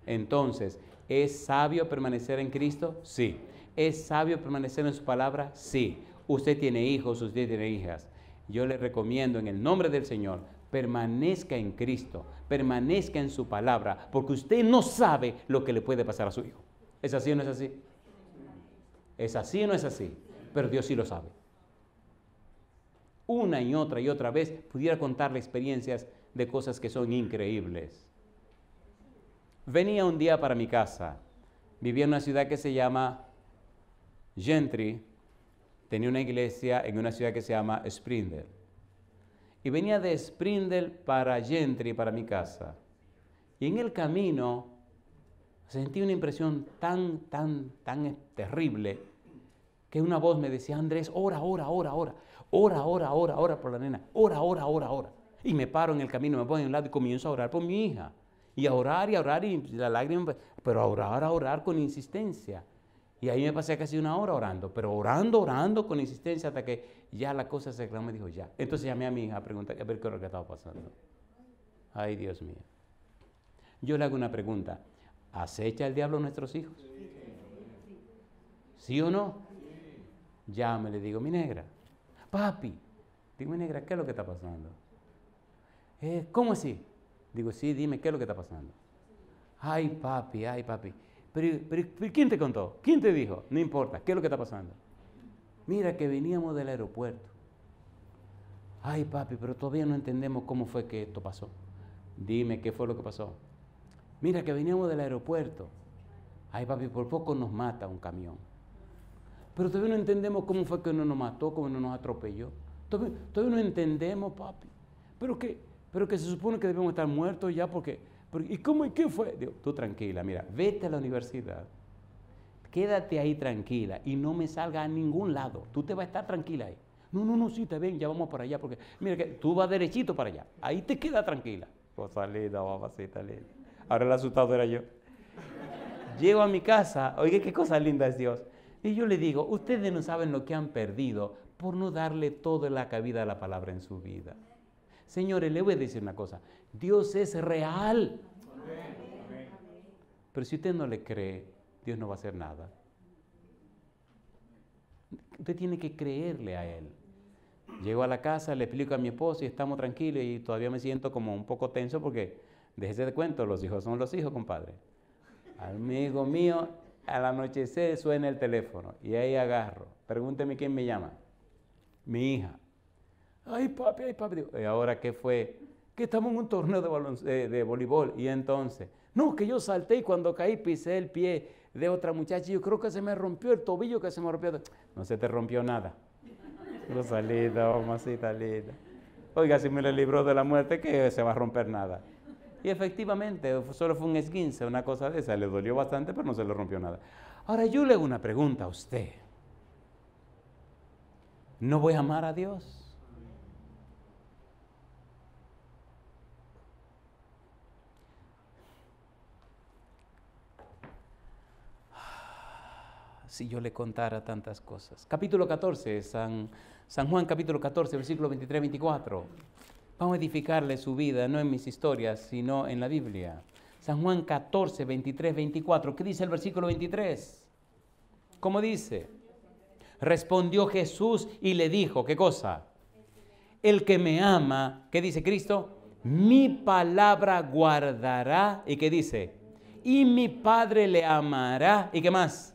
Entonces, ¿es sabio permanecer en Cristo? Sí. ¿Es sabio permanecer en su palabra? Sí. Usted tiene hijos, usted tiene hijas. Yo le recomiendo en el nombre del Señor, permanezca en Cristo, permanezca en su palabra, porque usted no sabe lo que le puede pasar a su hijo. ¿Es así o no es así? ¿Es así o no es así? Pero Dios sí lo sabe. Una y otra vez pudiera contarle experiencias de cosas que son increíbles. Venía un día para mi casa, vivía en una ciudad que se llama Gentry, tenía una iglesia en una ciudad que se llama Springdale. Y venía de Springdale para Gentry, para mi casa. Y en el camino sentí una impresión tan terrible que una voz me decía, Andrés, ora por la nena, ora. Y me paro en el camino, me pongo en un lado y comienzo a orar por mi hija. Y a orar y la lágrima, pero a orar con insistencia. Y ahí me pasé casi una hora orando, pero orando con insistencia hasta que ya la cosa se aclaró, me dijo ya. Entonces llamé a mi hija a preguntar, a ver qué era lo que estaba pasando. Ay, Dios mío. Yo le hago una pregunta, ¿acecha el diablo a nuestros hijos? ¿Sí o no? Llame, le digo, mi negra, papi. Digo, mi negra, ¿qué es lo que está pasando? ¿Cómo así? Digo, sí, dime, ¿qué es lo que está pasando? Ay, papi. Pero ¿quién te contó? ¿Quién te dijo? No importa, ¿qué es lo que está pasando? Mira que veníamos del aeropuerto. Ay, papi, pero todavía no entendemos cómo fue que esto pasó. Dime, ¿qué fue lo que pasó? Mira que veníamos del aeropuerto. Ay, papi, por poco nos mata un camión. Pero todavía no entendemos cómo fue que no nos mató, cómo no nos atropelló. Todavía no entendemos, papi. Pero que se supone que debemos estar muertos ya porque ¿y cómo y qué fue? Digo, tú tranquila, mira, vete a la universidad, quédate ahí tranquila y no me salga a ningún lado. Tú te vas a estar tranquila ahí. No, sí, está bien, ya vamos para allá porque mira que tú vas derechito para allá. Ahí te queda tranquila. Cosa linda, mamacita linda. Ahora el asustado era yo. Llego a mi casa, oye, qué cosa linda es Dios. Y yo le digo, ustedes no saben lo que han perdido por no darle toda la cabida a la palabra en su vida. Señores, le voy a decir una cosa, Dios es real. Pero si usted no le cree, Dios no va a hacer nada. Usted tiene que creerle a Él. Llego a la casa, le explico a mi esposo y estamos tranquilos y todavía me siento como un poco tenso porque, déjese de cuento, los hijos son los hijos, compadre. Amigo mío, al anochecer suena el teléfono y ahí agarro. Pregúnteme quién me llama. Mi hija. Ay, papi. Digo, ¿y ahora qué fue? Que estamos en un torneo de voleibol. Y entonces, no, que yo salté y cuando caí pisé el pie de otra muchacha y yo creo que se me rompió el tobillo, que se me rompió. No se te rompió nada. Rosalita, mamacita linda. Oiga, si me le libró de la muerte, que se va a romper nada. Y efectivamente, solo fue un esguince, una cosa de esa. Le dolió bastante, pero no se le rompió nada. Ahora, yo le hago una pregunta a usted. ¿No voy a amar a Dios? Si yo le contara tantas cosas. Capítulo 14, San Juan capítulo 14, versículo 23-24. Vamos a edificarle su vida, no en mis historias, sino en la Biblia. San Juan 14, 23-24. ¿Qué dice el versículo 23? ¿Cómo dice? Respondió Jesús y le dijo, ¿qué cosa? El que me ama, ¿qué dice Cristo? Mi palabra guardará, ¿y qué dice? Y mi Padre le amará, ¿y qué más?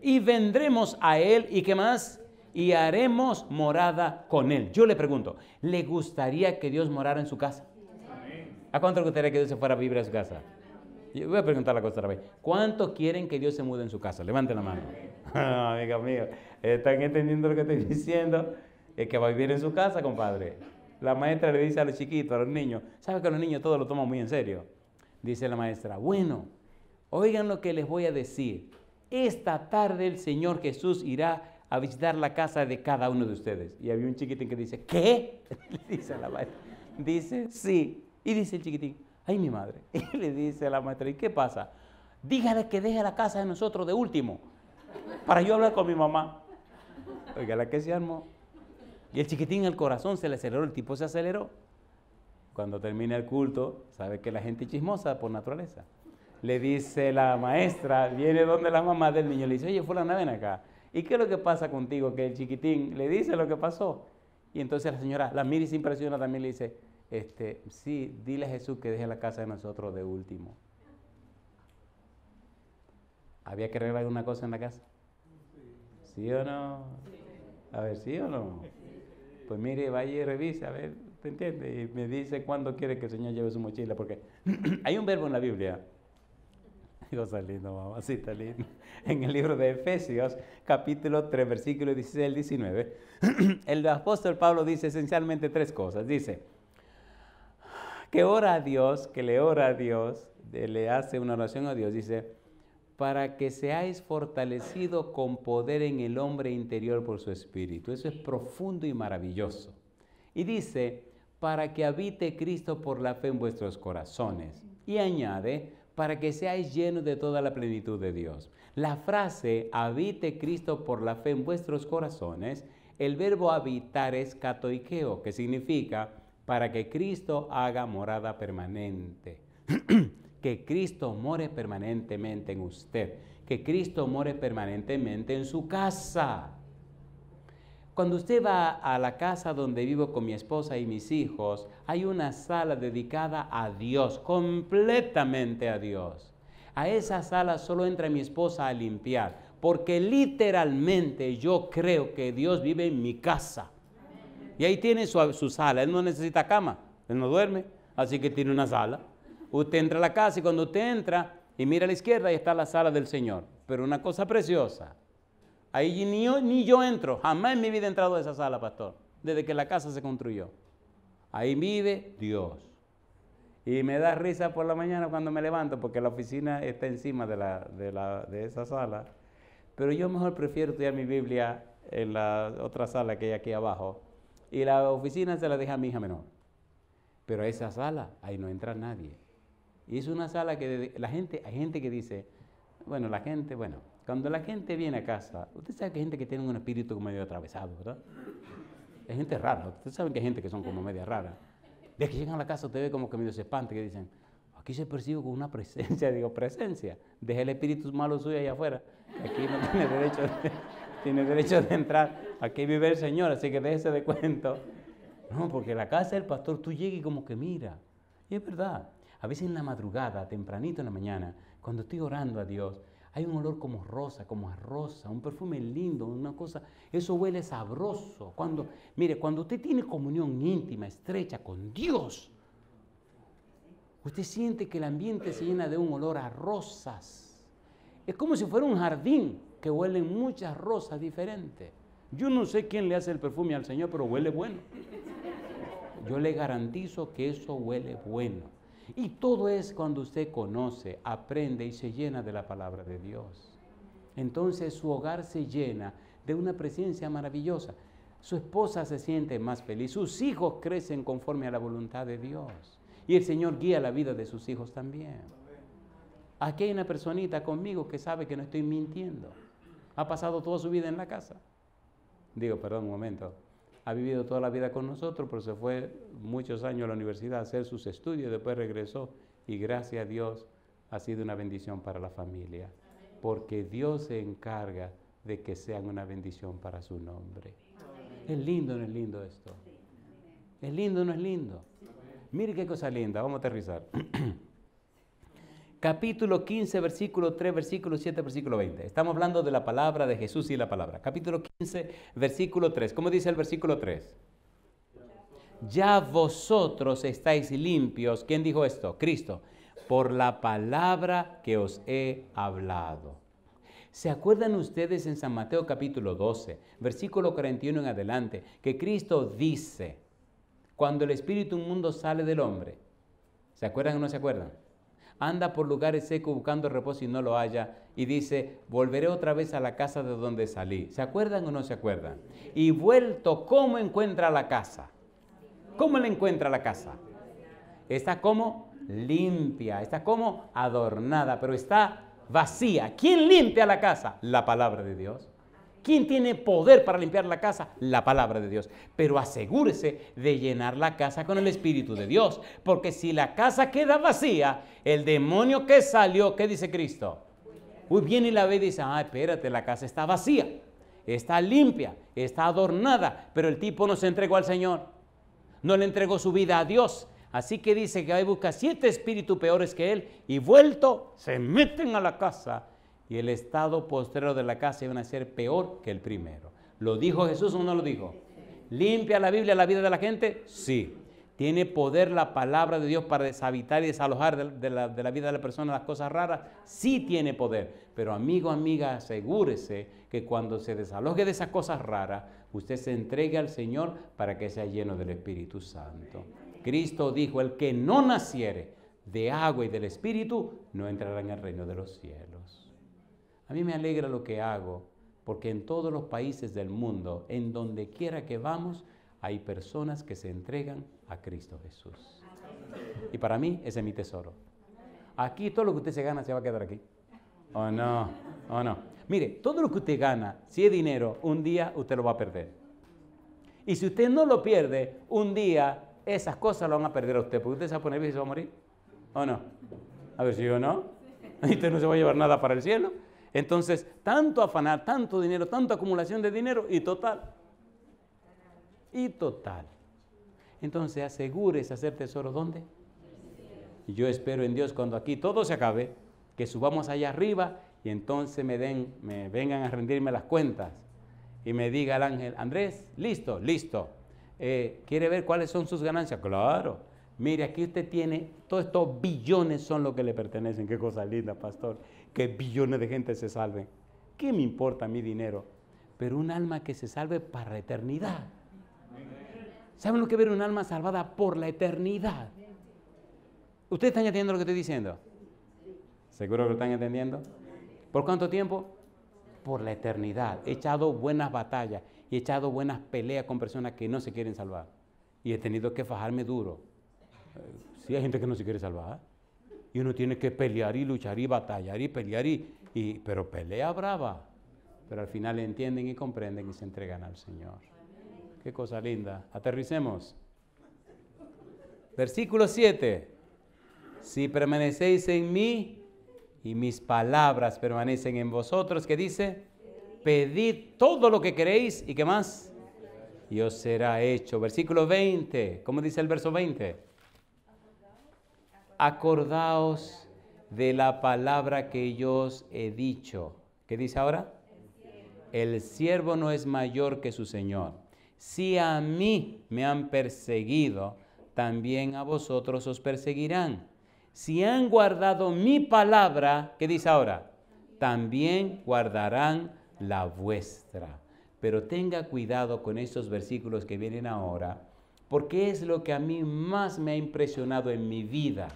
Y vendremos a Él, ¿y qué más? Y haremos morada con Él. Yo le pregunto, ¿le gustaría que Dios morara en su casa? ¿A cuánto le gustaría que Dios se fuera a vivir a su casa? Yo voy a preguntar la cosa otra vez. ¿Cuánto quieren que Dios se mude en su casa? Levanten la mano. Amiga mío, ¿están entendiendo lo que estoy diciendo? Es que va a vivir en su casa, compadre. La maestra le dice a los chiquitos, a los niños, ¿sabe que los niños todos lo toman muy en serio? Dice la maestra, bueno, oigan lo que les voy a decir. Esta tarde el Señor Jesús irá a visitar la casa de cada uno de ustedes. Y había un chiquitín que dice, ¿qué? Le dice a la maestra. Dice, sí. Y dice el chiquitín, ay, mi madre. Y le dice a la maestra, ¿y qué pasa? Dígale que deje la casa de nosotros de último, para yo hablar con mi mamá. Oiga, la que se armó. Y el chiquitín, el corazón se le aceleró, el tipo se aceleró. Cuando termina el culto, sabe que la gente es chismosa por naturaleza. Le dice la maestra, viene donde la mamá del niño, le dice, oye, fulana, ven acá. ¿Y qué es lo que pasa contigo? Que el chiquitín le dice lo que pasó. Y entonces la señora la mira y se impresiona también, le dice, sí, dile a Jesús que deje la casa de nosotros de último. ¿Había que arreglar alguna cosa en la casa? ¿Sí o no? A ver, ¿sí o no? Pues mire, vaya y revise, a ver, ¿te entiende? Y me dice cuándo quiere que el Señor lleve su mochila, porque hay un verbo en la Biblia. Cosa linda, mamacita linda. En el libro de Efesios, capítulo 3, versículo 16 al 19, el apóstol Pablo dice esencialmente tres cosas. Dice, que ora a Dios, que le ora a Dios, le hace una oración a Dios, dice, para que seáis fortalecidos con poder en el hombre interior por su espíritu. Eso es profundo y maravilloso. Y dice, para que habite Cristo por la fe en vuestros corazones. Y añade, para que seáis llenos de toda la plenitud de Dios. La frase, habite Cristo por la fe en vuestros corazones, el verbo habitar es katoikeo, que significa, para que Cristo haga morada permanente. Que Cristo more permanentemente en usted, que Cristo more permanentemente en su casa. Cuando usted va a la casa donde vivo con mi esposa y mis hijos, hay una sala dedicada a Dios, completamente a Dios. A esa sala solo entra mi esposa a limpiar, porque literalmente yo creo que Dios vive en mi casa. Y ahí tiene su sala, Él no necesita cama, Él no duerme, así que tiene una sala. Usted entra a la casa y cuando usted entra y mira a la izquierda, ahí está la sala del Señor. Pero una cosa preciosa. Ahí ni yo entro. Jamás en mi vida he entrado a esa sala, pastor. Desde que la casa se construyó. Ahí vive Dios. Y me da risa por la mañana cuando me levanto porque la oficina está encima de esa sala. Pero yo mejor prefiero estudiar mi Biblia en la otra sala que hay aquí abajo. Y la oficina se la deja a mi hija menor. Pero a esa sala, ahí no entra nadie. Y es una sala que hay gente que dice, cuando la gente viene a casa, usted sabe que hay gente que tiene un espíritu medio atravesado, ¿verdad? Hay gente rara, usted sabe que hay gente que son como media rara. De que llegan a la casa, usted ve como que medio se espanta, que dicen, aquí se percibe con una presencia, presencia, deje el espíritu malo suyo allá afuera, aquí no tiene derecho de entrar, aquí vive el Señor, así que déjese de cuento. No, porque la casa del pastor, tú llegas y como que mira, y es verdad. A veces en la madrugada, tempranito en la mañana, cuando estoy orando a Dios, hay un olor como rosa, un perfume lindo, una cosa, eso huele sabroso. Cuando usted tiene comunión íntima, estrecha con Dios, usted siente que el ambiente se llena de un olor a rosas. Es como si fuera un jardín que huelen muchas rosas diferentes. Yo no sé quién le hace el perfume al Señor, pero huele bueno. Yo le garantizo que eso huele bueno. Y todo es cuando usted conoce, aprende y se llena de la palabra de Dios. Entonces su hogar se llena de una presencia maravillosa. Su esposa se siente más feliz, sus hijos crecen conforme a la voluntad de Dios. Y el Señor guía la vida de sus hijos también. Aquí hay una personita conmigo que sabe que no estoy mintiendo. Ha pasado toda su vida en la casa. Un momento. Ha vivido toda la vida con nosotros, pero se fue muchos años a la universidad a hacer sus estudios, después regresó y gracias a Dios ha sido una bendición para la familia, porque Dios se encarga de que sean una bendición para su nombre. ¿Es lindo o no es lindo esto? ¿Es lindo o no es lindo? Mire qué cosa linda, vamos a aterrizar. Capítulo 15, versículo 3, versículo 7, versículo 20. Estamos hablando de la palabra de Jesús y la palabra. Capítulo 15, versículo 3. ¿Cómo dice el versículo 3? Ya vosotros estáis limpios. ¿Quién dijo esto? Cristo. Por la palabra que os he hablado. ¿Se acuerdan ustedes en San Mateo capítulo 12, versículo 41 en adelante, que Cristo dice, cuando el espíritu inmundo sale del hombre? ¿Se acuerdan o no se acuerdan? Anda por lugares secos buscando reposo y no lo halla, y dice, volveré otra vez a la casa de donde salí. ¿Se acuerdan o no se acuerdan? Y vuelto, ¿cómo encuentra la casa? ¿Cómo le encuentra la casa? Está como limpia, está como adornada, pero está vacía. ¿Quién limpia la casa? La palabra de Dios. ¿Quién tiene poder para limpiar la casa? La palabra de Dios. Pero asegúrese de llenar la casa con el Espíritu de Dios. Porque si la casa queda vacía, el demonio que salió, ¿qué dice Cristo? Uy, viene y la ve y dice, espérate, la casa está vacía, está limpia, está adornada, pero el tipo no se entregó al Señor, no le entregó su vida a Dios. Así que dice que ahí busca 7 espíritus peores que él y vuelto se meten a la casa y el estado postrero de la casa iba a ser peor que el primero. ¿Lo dijo Jesús o no lo dijo? ¿Limpia la Biblia la vida de la gente? Sí. ¿Tiene poder la palabra de Dios para deshabitar y desalojar de la vida de la persona las cosas raras? Sí tiene poder. Pero amigo, amiga, asegúrese que cuando se desaloje de esas cosas raras, usted se entregue al Señor para que sea lleno del Espíritu Santo. Cristo dijo, el que no naciere de agua y del Espíritu, no entrará en el reino de los cielos. A mí me alegra lo que hago, porque en todos los países del mundo, en donde quiera que vamos, hay personas que se entregan a Cristo Jesús. Y para mí, ese es mi tesoro. Aquí todo lo que usted se gana se va a quedar aquí. ¿O no? ¿O no? Mire, todo lo que usted gana, si es dinero, un día usted lo va a perder. Y si usted no lo pierde, un día esas cosas lo van a perder a usted, porque usted se va a poner viejo y se va a morir. ¿O no? A ver si yo no. Y usted no se va a llevar nada para el cielo. Entonces, tanto afanar, tanto dinero, tanta acumulación de dinero y total. Y total. Entonces, asegúrese hacer tesoro, ¿dónde? Y yo espero en Dios cuando aquí todo se acabe, que subamos allá arriba y entonces me vengan a rendirme las cuentas y me diga el ángel, Andrés, listo, listo. ¿Quiere ver cuáles son sus ganancias? Claro. Mire, aquí usted tiene, todos estos billones son los que le pertenecen. Qué cosa linda, pastor. Que billones de gente se salven. ¿Qué me importa mi dinero? Pero un alma que se salve para la eternidad. ¿Saben lo que es ver un alma salvada por la eternidad? ¿Ustedes están entendiendo lo que estoy diciendo? ¿Seguro que lo están entendiendo? ¿Por cuánto tiempo? Por la eternidad. He echado buenas batallas y he echado buenas peleas con personas que no se quieren salvar. Y he tenido que fajarme duro. Sí, hay gente que no se quiere salvar. Y uno tiene que pelear y luchar y batallar y pelear pero pelea brava. Pero al final entienden y comprenden y se entregan al Señor. Qué cosa linda. Aterricemos. Versículo 7. Si permanecéis en mí y mis palabras permanecen en vosotros, ¿qué dice? Pedid todo lo que queréis y ¿qué más? Y os será hecho. Versículo 20. ¿Cómo dice el verso 20? Acordaos de la palabra que yo os he dicho. ¿Qué dice ahora? El siervo no es mayor que su Señor. Si a mí me han perseguido, también a vosotros os perseguirán. Si han guardado mi palabra, ¿qué dice ahora? También guardarán la vuestra. Pero tenga cuidado con estos versículos que vienen ahora, porque es lo que a mí más me ha impresionado en mi vida.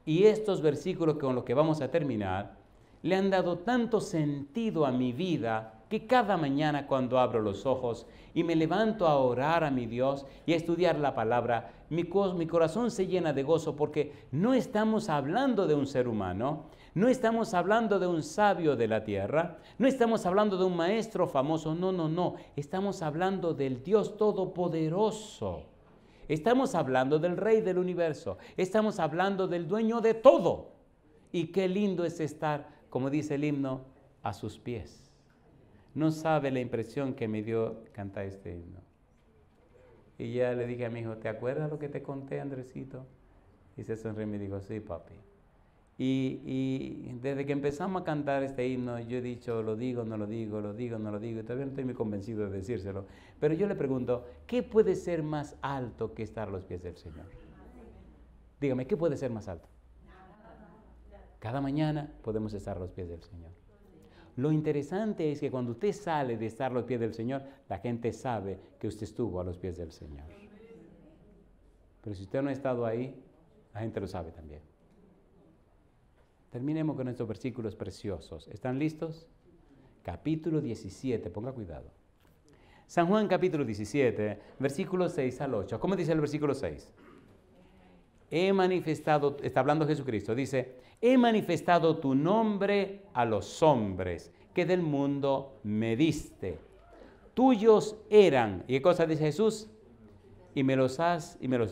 Y estos versículos con los que vamos a terminar, le han dado tanto sentido a mi vida, que cada mañana cuando abro los ojos y me levanto a orar a mi Dios y a estudiar la palabra, mi corazón se llena de gozo porque no estamos hablando de un ser humano, no estamos hablando de un sabio de la tierra, no estamos hablando de un maestro famoso, no, estamos hablando del Dios Todopoderoso. Estamos hablando del Rey del universo, estamos hablando del dueño de todo. Y qué lindo es estar, como dice el himno, a sus pies. No sabe la impresión que me dio cantar este himno. Y ya le dije a mi hijo, ¿te acuerdas lo que te conté, Andresito? Y se sonrió y me dijo, sí, papi. Y desde que empezamos a cantar este himno, yo he dicho, lo digo, no lo digo, lo digo, no lo digo, y todavía no estoy muy convencido de decírselo. Pero yo le pregunto, ¿qué puede ser más alto que estar a los pies del Señor? Dígame, ¿qué puede ser más alto? Cada mañana podemos estar a los pies del Señor. Lo interesante es que cuando usted sale de estar a los pies del Señor, la gente sabe que usted estuvo a los pies del Señor. Pero si usted no ha estado ahí, la gente lo sabe también. Terminemos con estos versículos preciosos. ¿Están listos? Capítulo 17, ponga cuidado. San Juan capítulo 17, versículos 6 al 8. ¿Cómo dice el versículo 6? He manifestado, está hablando Jesucristo, dice, he manifestado tu nombre a los hombres que del mundo me diste. Tuyos eran. ¿Y qué cosa dice Jesús? Y me los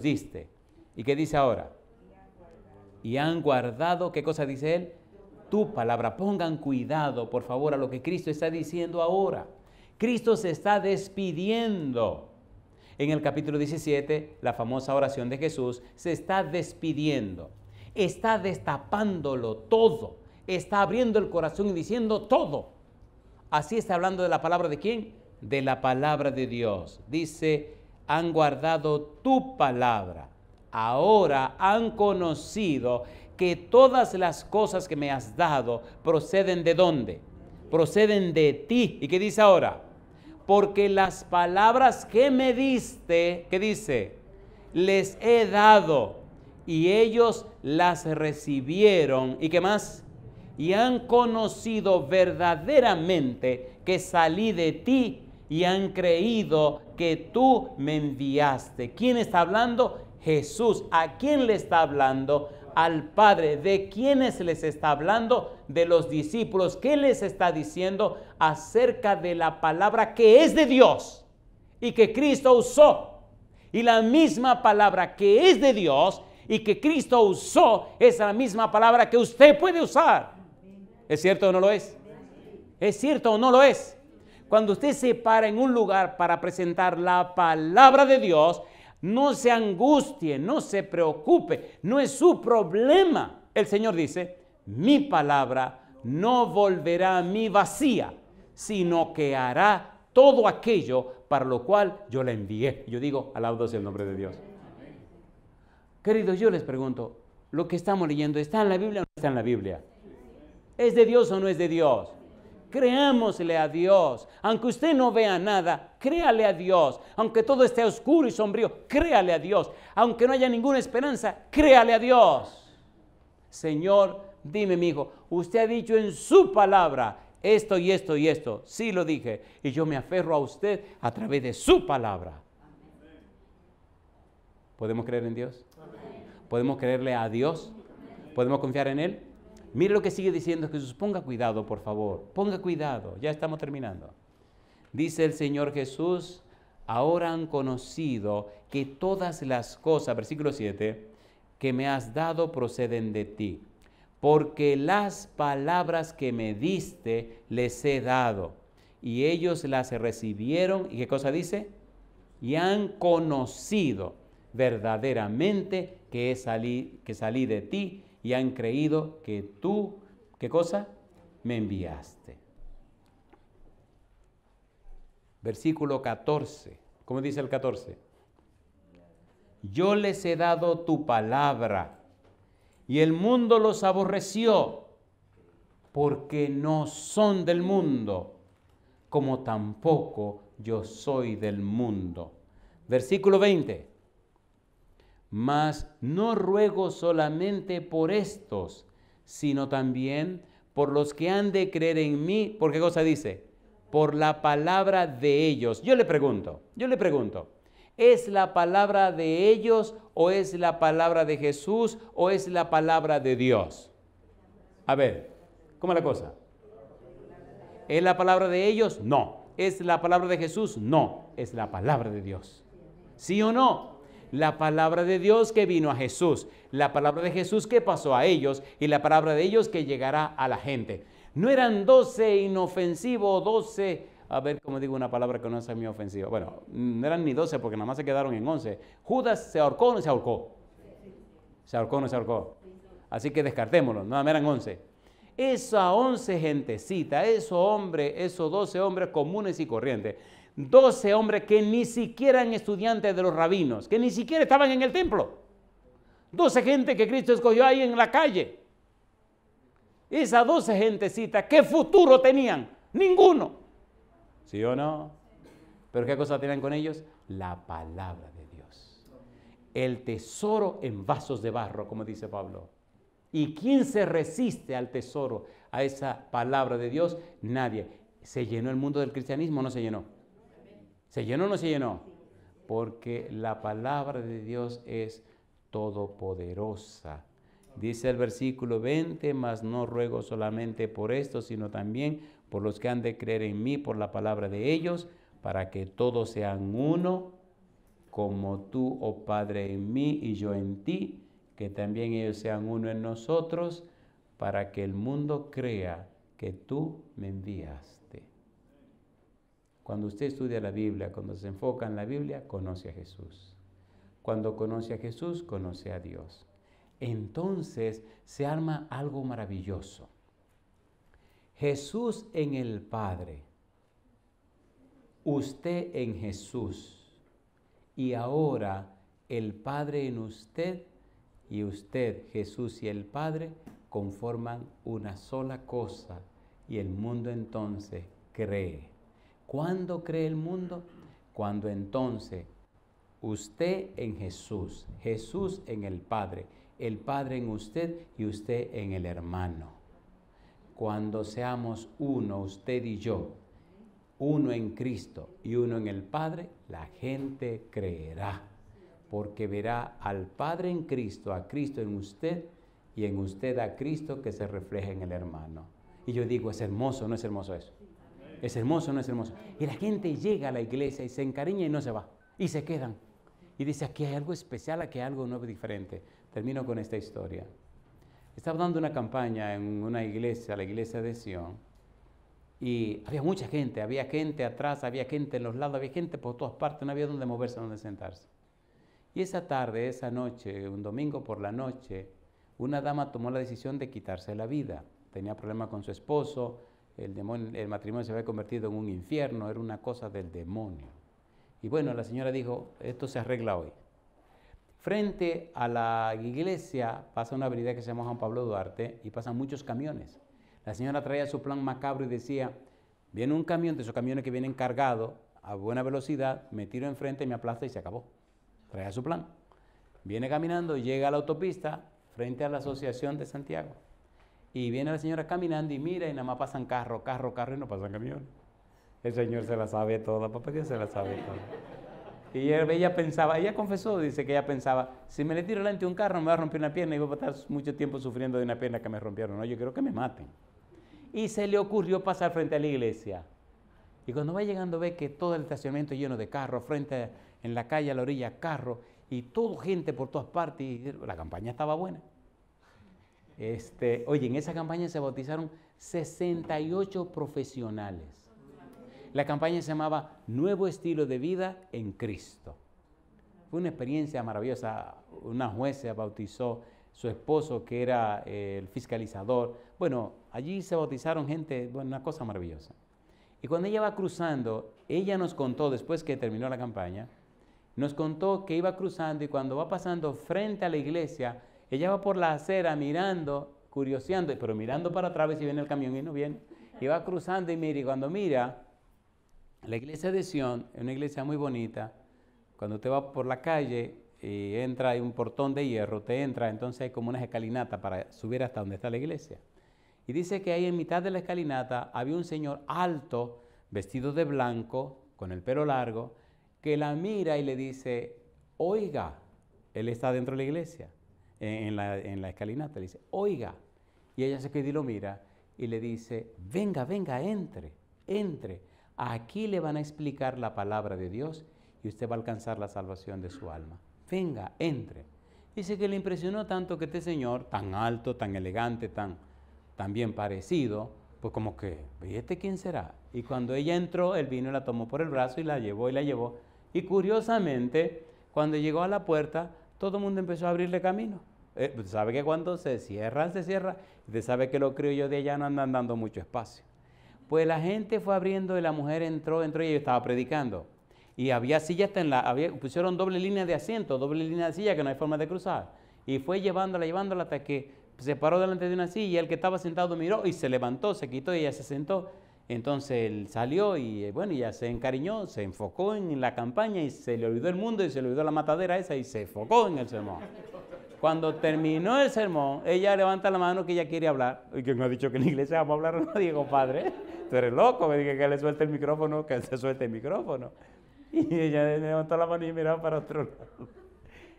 diste. ¿Y qué dice ahora? Y han guardado, ¿qué cosa dice él? Tu palabra. Pongan cuidado, por favor, a lo que Cristo está diciendo ahora. Cristo se está despidiendo. En el capítulo 17, la famosa oración de Jesús, se está despidiendo. Está destapándolo todo. Está abriendo el corazón y diciendo todo. Así está hablando de la palabra de ¿quién? De la palabra de Dios. Dice, han guardado tu palabra. Ahora han conocido que todas las cosas que me has dado proceden ¿de dónde? Proceden de ti. ¿Y qué dice ahora? Porque las palabras que me diste, ¿qué dice? Les he dado y ellos las recibieron. ¿Y qué más? Y han conocido verdaderamente que salí de ti y han creído que tú me enviaste. ¿Quién está hablando? Jesús. ¿A quién le está hablando? Al Padre. ¿De quiénes les está hablando? De los discípulos. ¿Qué les está diciendo acerca de la palabra que es de Dios y que Cristo usó? Y la misma palabra que es de Dios y que Cristo usó es la misma palabra que usted puede usar. ¿Es cierto o no lo es? ¿Es cierto o no lo es? Cuando usted se para en un lugar para presentar la palabra de Dios, no se angustie, no se preocupe, no es su problema. El Señor dice, mi palabra no volverá a mí vacía, sino que hará todo aquello para lo cual yo la envié. Yo digo, alabado sea el nombre de Dios. Queridos, yo les pregunto, ¿lo que estamos leyendo está en la Biblia o no está en la Biblia? ¿Es de Dios o no es de Dios? Creámosle a Dios. Aunque usted no vea nada, créale a Dios. Aunque todo esté oscuro y sombrío, créale a Dios. Aunque no haya ninguna esperanza, créale a Dios. Señor, dime, mi hijo, usted ha dicho en su palabra esto y esto y esto. Sí lo dije. Y yo me aferro a usted a través de su palabra. ¿Podemos creer en Dios? ¿Podemos creerle a Dios? ¿Podemos confiar en Él? Mire lo que sigue diciendo Jesús. Ponga cuidado, por favor. Ponga cuidado. Ya estamos terminando. Dice el Señor Jesús, ahora han conocido que todas las cosas, versículo 7, que me has dado proceden de ti. Porque las palabras que me diste les he dado. Y ellos las recibieron. ¿Y qué cosa dice? Y han conocido verdaderamente que salí de ti. Y han creído que tú, ¿qué cosa? Me enviaste. Versículo 14. ¿Cómo dice el 14? Yo les he dado tu palabra y el mundo los aborreció porque no son del mundo, como tampoco yo soy del mundo. Versículo 20. Mas no ruego solamente por estos, sino también por los que han de creer en mí. ¿Por qué cosa dice? Por la palabra de ellos. Yo le pregunto, ¿es la palabra de ellos o es la palabra de Jesús o es la palabra de Dios? A ver, ¿cómo es la cosa? ¿Es la palabra de ellos? No. ¿Es la palabra de Jesús? No. Es la palabra de Dios. ¿Sí o no? La palabra de Dios que vino a Jesús, la palabra de Jesús que pasó a ellos y la palabra de ellos que llegará a la gente. No eran 12 inofensivos, 12, a ver cómo digo una palabra que no sea muy ofensiva. Bueno, no eran ni 12 porque nada más se quedaron en 11. ¿Judas se ahorcó o no se ahorcó? ¿Se ahorcó o no se ahorcó? Así que descartémoslo, nada más eran 11. Esa 11 gentecita, esos 12 hombres comunes y corrientes, 12 hombres que ni siquiera eran estudiantes de los rabinos, que ni siquiera estaban en el templo. 12 gente que Cristo escogió ahí en la calle. Esas 12 gentecitas, ¿qué futuro tenían? Ninguno. ¿Sí o no? ¿Pero qué cosa tenían con ellos? La palabra de Dios. El tesoro en vasos de barro, como dice Pablo. ¿Y quién se resiste al tesoro, a esa palabra de Dios? Nadie. ¿Se llenó el mundo del cristianismo o no se llenó? ¿Se llenó o no se llenó? Porque la palabra de Dios es todopoderosa. Dice el versículo 20, mas no ruego solamente por esto, sino también por los que han de creer en mí por la palabra de ellos, para que todos sean uno, como tú, oh Padre, en mí y yo en ti, que también ellos sean uno en nosotros, para que el mundo crea que tú me enviaste. Cuando usted estudia la Biblia, cuando se enfoca en la Biblia, conoce a Jesús. Cuando conoce a Jesús, conoce a Dios. Entonces se arma algo maravilloso. Jesús en el Padre, usted en Jesús, y ahora el Padre en usted, y usted, Jesús y el Padre, conforman una sola cosa, y el mundo entonces cree. ¿Cuándo cree el mundo? Cuando entonces usted en Jesús, Jesús en el Padre en usted y usted en el hermano. Cuando seamos uno, usted y yo, uno en Cristo y uno en el Padre, la gente creerá, porque verá al Padre en Cristo, a Cristo en usted y en usted a Cristo que se refleja en el hermano. Y yo digo, es hermoso, ¿no es hermoso eso? Es hermoso, ¿no es hermoso? Y la gente llega a la iglesia y se encariña y no se va, y se quedan. Y dice, aquí hay algo especial, aquí hay algo nuevo y diferente. Termino con esta historia. Estaba dando una campaña en una iglesia, la iglesia de Sion, y había mucha gente, había gente atrás, había gente en los lados, había gente por todas partes, no había dónde moverse, dónde sentarse. Y esa tarde, esa noche, un domingo por la noche, una dama tomó la decisión de quitarse la vida. Tenía problemas con su esposo, el matrimonio se había convertido en un infierno, era una cosa del demonio. Y bueno, la señora dijo, esto se arregla hoy. Frente a la iglesia pasa una avenida que se llama Juan Pablo Duarte y pasan muchos camiones. La señora traía su plan macabro y decía, viene un camión, de esos camiones que vienen cargados a buena velocidad, me tiro enfrente, me aplasta y se acabó. Traía su plan. Viene caminando, llega a la autopista frente a la Asociación de Santiago. Y viene la señora caminando y mira y nada más pasan carro y no pasan camiones. El Señor se la sabe toda, papá Dios se la sabe toda. Y ella pensaba, ella confesó, dice que ella pensaba, si me le tiro delante de un carro me va a romper una pierna y voy a estar mucho tiempo sufriendo de una pierna que me rompieron. No, yo quiero que me maten. Y se le ocurrió pasar frente a la iglesia. Y cuando va llegando ve que todo el estacionamiento lleno de carros, frente en la calle a la orilla, carros, y todo gente por todas partes. Y la campaña estaba buena. Oye, en esa campaña se bautizaron 68 profesionales. La campaña se llamaba Nuevo Estilo de Vida en Cristo. Fue una experiencia maravillosa. Una jueza bautizó su esposo, que era el fiscalizador. Bueno, allí se bautizaron gente, bueno, una cosa maravillosa. Y cuando ella va cruzando, ella nos contó, después que terminó la campaña, nos contó que iba cruzando y cuando va pasando frente a la iglesia, ella va por la acera mirando, curioseando, pero mirando para atrás si viene el camión y no viene. Y va cruzando y mira, y cuando mira, la iglesia de Sion es una iglesia muy bonita. Cuando usted va por la calle y entra, hay un portón de hierro, te entra, entonces hay como unas escalinatas para subir hasta donde está la iglesia. Y dice que ahí en mitad de la escalinata había un señor alto, vestido de blanco, con el pelo largo, que la mira y le dice, oiga, él está dentro de la iglesia, en la escalinata, le dice, oiga. Y ella se queda y lo mira y le dice, venga, venga, entre. Aquí le van a explicar la palabra de Dios y usted va a alcanzar la salvación de su alma. Venga, entre. Dice que le impresionó tanto que este señor, tan alto, tan elegante, tan bien parecido, pues como que, ¿y este quién será? Y cuando ella entró, él vino y la tomó por el brazo y la llevó. Y curiosamente, cuando llegó a la puerta, todo el mundo empezó a abrirle camino. Usted sabe que cuando se cierra. Usted sabe que los criollos de allá no andan dando mucho espacio. Pues la gente fue abriendo y la mujer entró y ella estaba predicando. Y había sillas, pusieron doble línea de asiento, doble línea de silla que no hay forma de cruzar. Y fue llevándola hasta que se paró delante de una silla y el que estaba sentado miró y se levantó, se quitó y ella se sentó. Entonces él salió y bueno, ya se encariñó, se enfocó en la campaña y se le olvidó el mundo y se le olvidó la matadera esa y se enfocó en el sermón. Cuando terminó el sermón, ella levanta la mano que ella quiere hablar. ¿Y quién ha dicho que en la iglesia vamos a hablar o no? Digo, padre, tú eres loco, me dije que le suelte el micrófono, que se suelte el micrófono. Y ella levantó la mano y yo miraba para otro lado.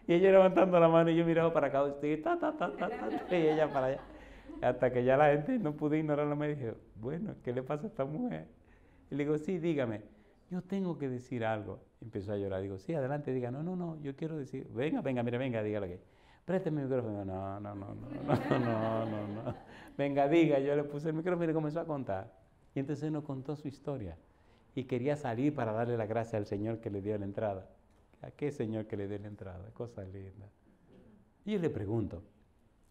Y ella levantando la mano y yo miraba para acá, y ella para allá. Hasta que ya la gente no pude ignorarlo, me dijo, bueno, ¿qué le pasa a esta mujer? Y le digo, sí, dígame, yo tengo que decir algo. Empezó a llorar, digo, sí, adelante, diga, no, yo quiero decir, venga, mire, venga, dígalo que. Présteme el micrófono, no. Venga, diga, yo le puse el micrófono y comenzó a contar. Y entonces nos contó su historia. Y quería salir para darle la gracia al Señor que le dio la entrada. ¿A qué Señor que le dio la entrada? Cosa linda. Y yo le pregunto,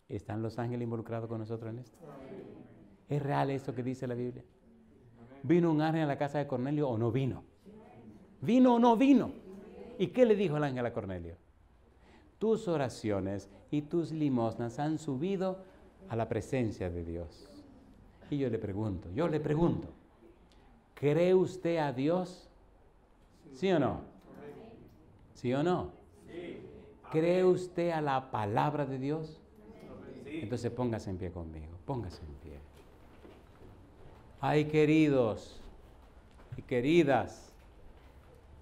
¿están los ángeles involucrados con nosotros en esto? ¿Es real esto que dice la Biblia? ¿Vino un ángel a la casa de Cornelio o no vino? ¿Vino o no vino? ¿Y qué le dijo el ángel a Cornelio? Tus oraciones y tus limosnas han subido a la presencia de Dios. Y yo le pregunto, ¿cree usted a Dios? ¿Sí o no? ¿Sí o no? ¿Cree usted a la palabra de Dios? Entonces póngase en pie conmigo, póngase en pie. Ay, queridos y queridas,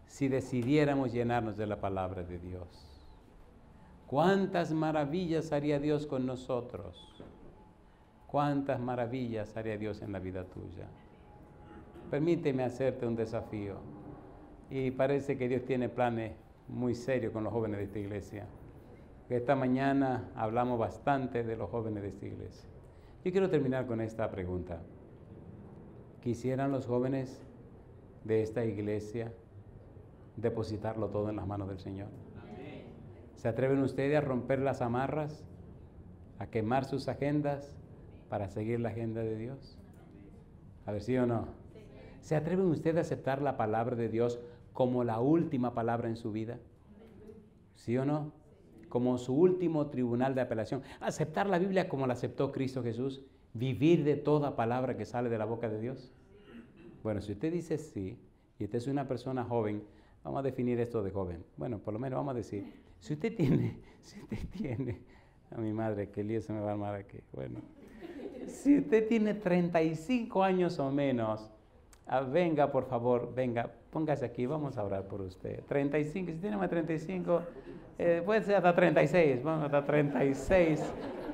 si decidiéramos llenarnos de la palabra de Dios, ¿cuántas maravillas haría Dios con nosotros? ¿Cuántas maravillas haría Dios en la vida tuya? Permíteme hacerte un desafío. Y parece que Dios tiene planes muy serios con los jóvenes de esta iglesia. Esta mañana hablamos bastante de los jóvenes de esta iglesia. Yo quiero terminar con esta pregunta. ¿Quisieran los jóvenes de esta iglesia depositarlo todo en las manos del Señor? Amén. ¿Se atreven ustedes a romper las amarras, a quemar sus agendas para seguir la agenda de Dios? A ver, ¿sí o no? ¿Se atreven ustedes a aceptar la palabra de Dios como la última palabra en su vida? ¿Sí o no? Como su último tribunal de apelación. Aceptar la Biblia como la aceptó Cristo Jesús. Vivir de toda palabra que sale de la boca de Dios. Bueno, si usted dice sí, y usted es una persona joven, vamos a definir esto de joven. Bueno, por lo menos vamos a decir, si usted tiene, a mi madre, que lío se me va a armar aquí. Bueno, si usted tiene 35 años o menos, venga, por favor, venga, póngase aquí, vamos a orar por usted. 35, si tiene más de 35, puede ser hasta 36, vamos hasta 36,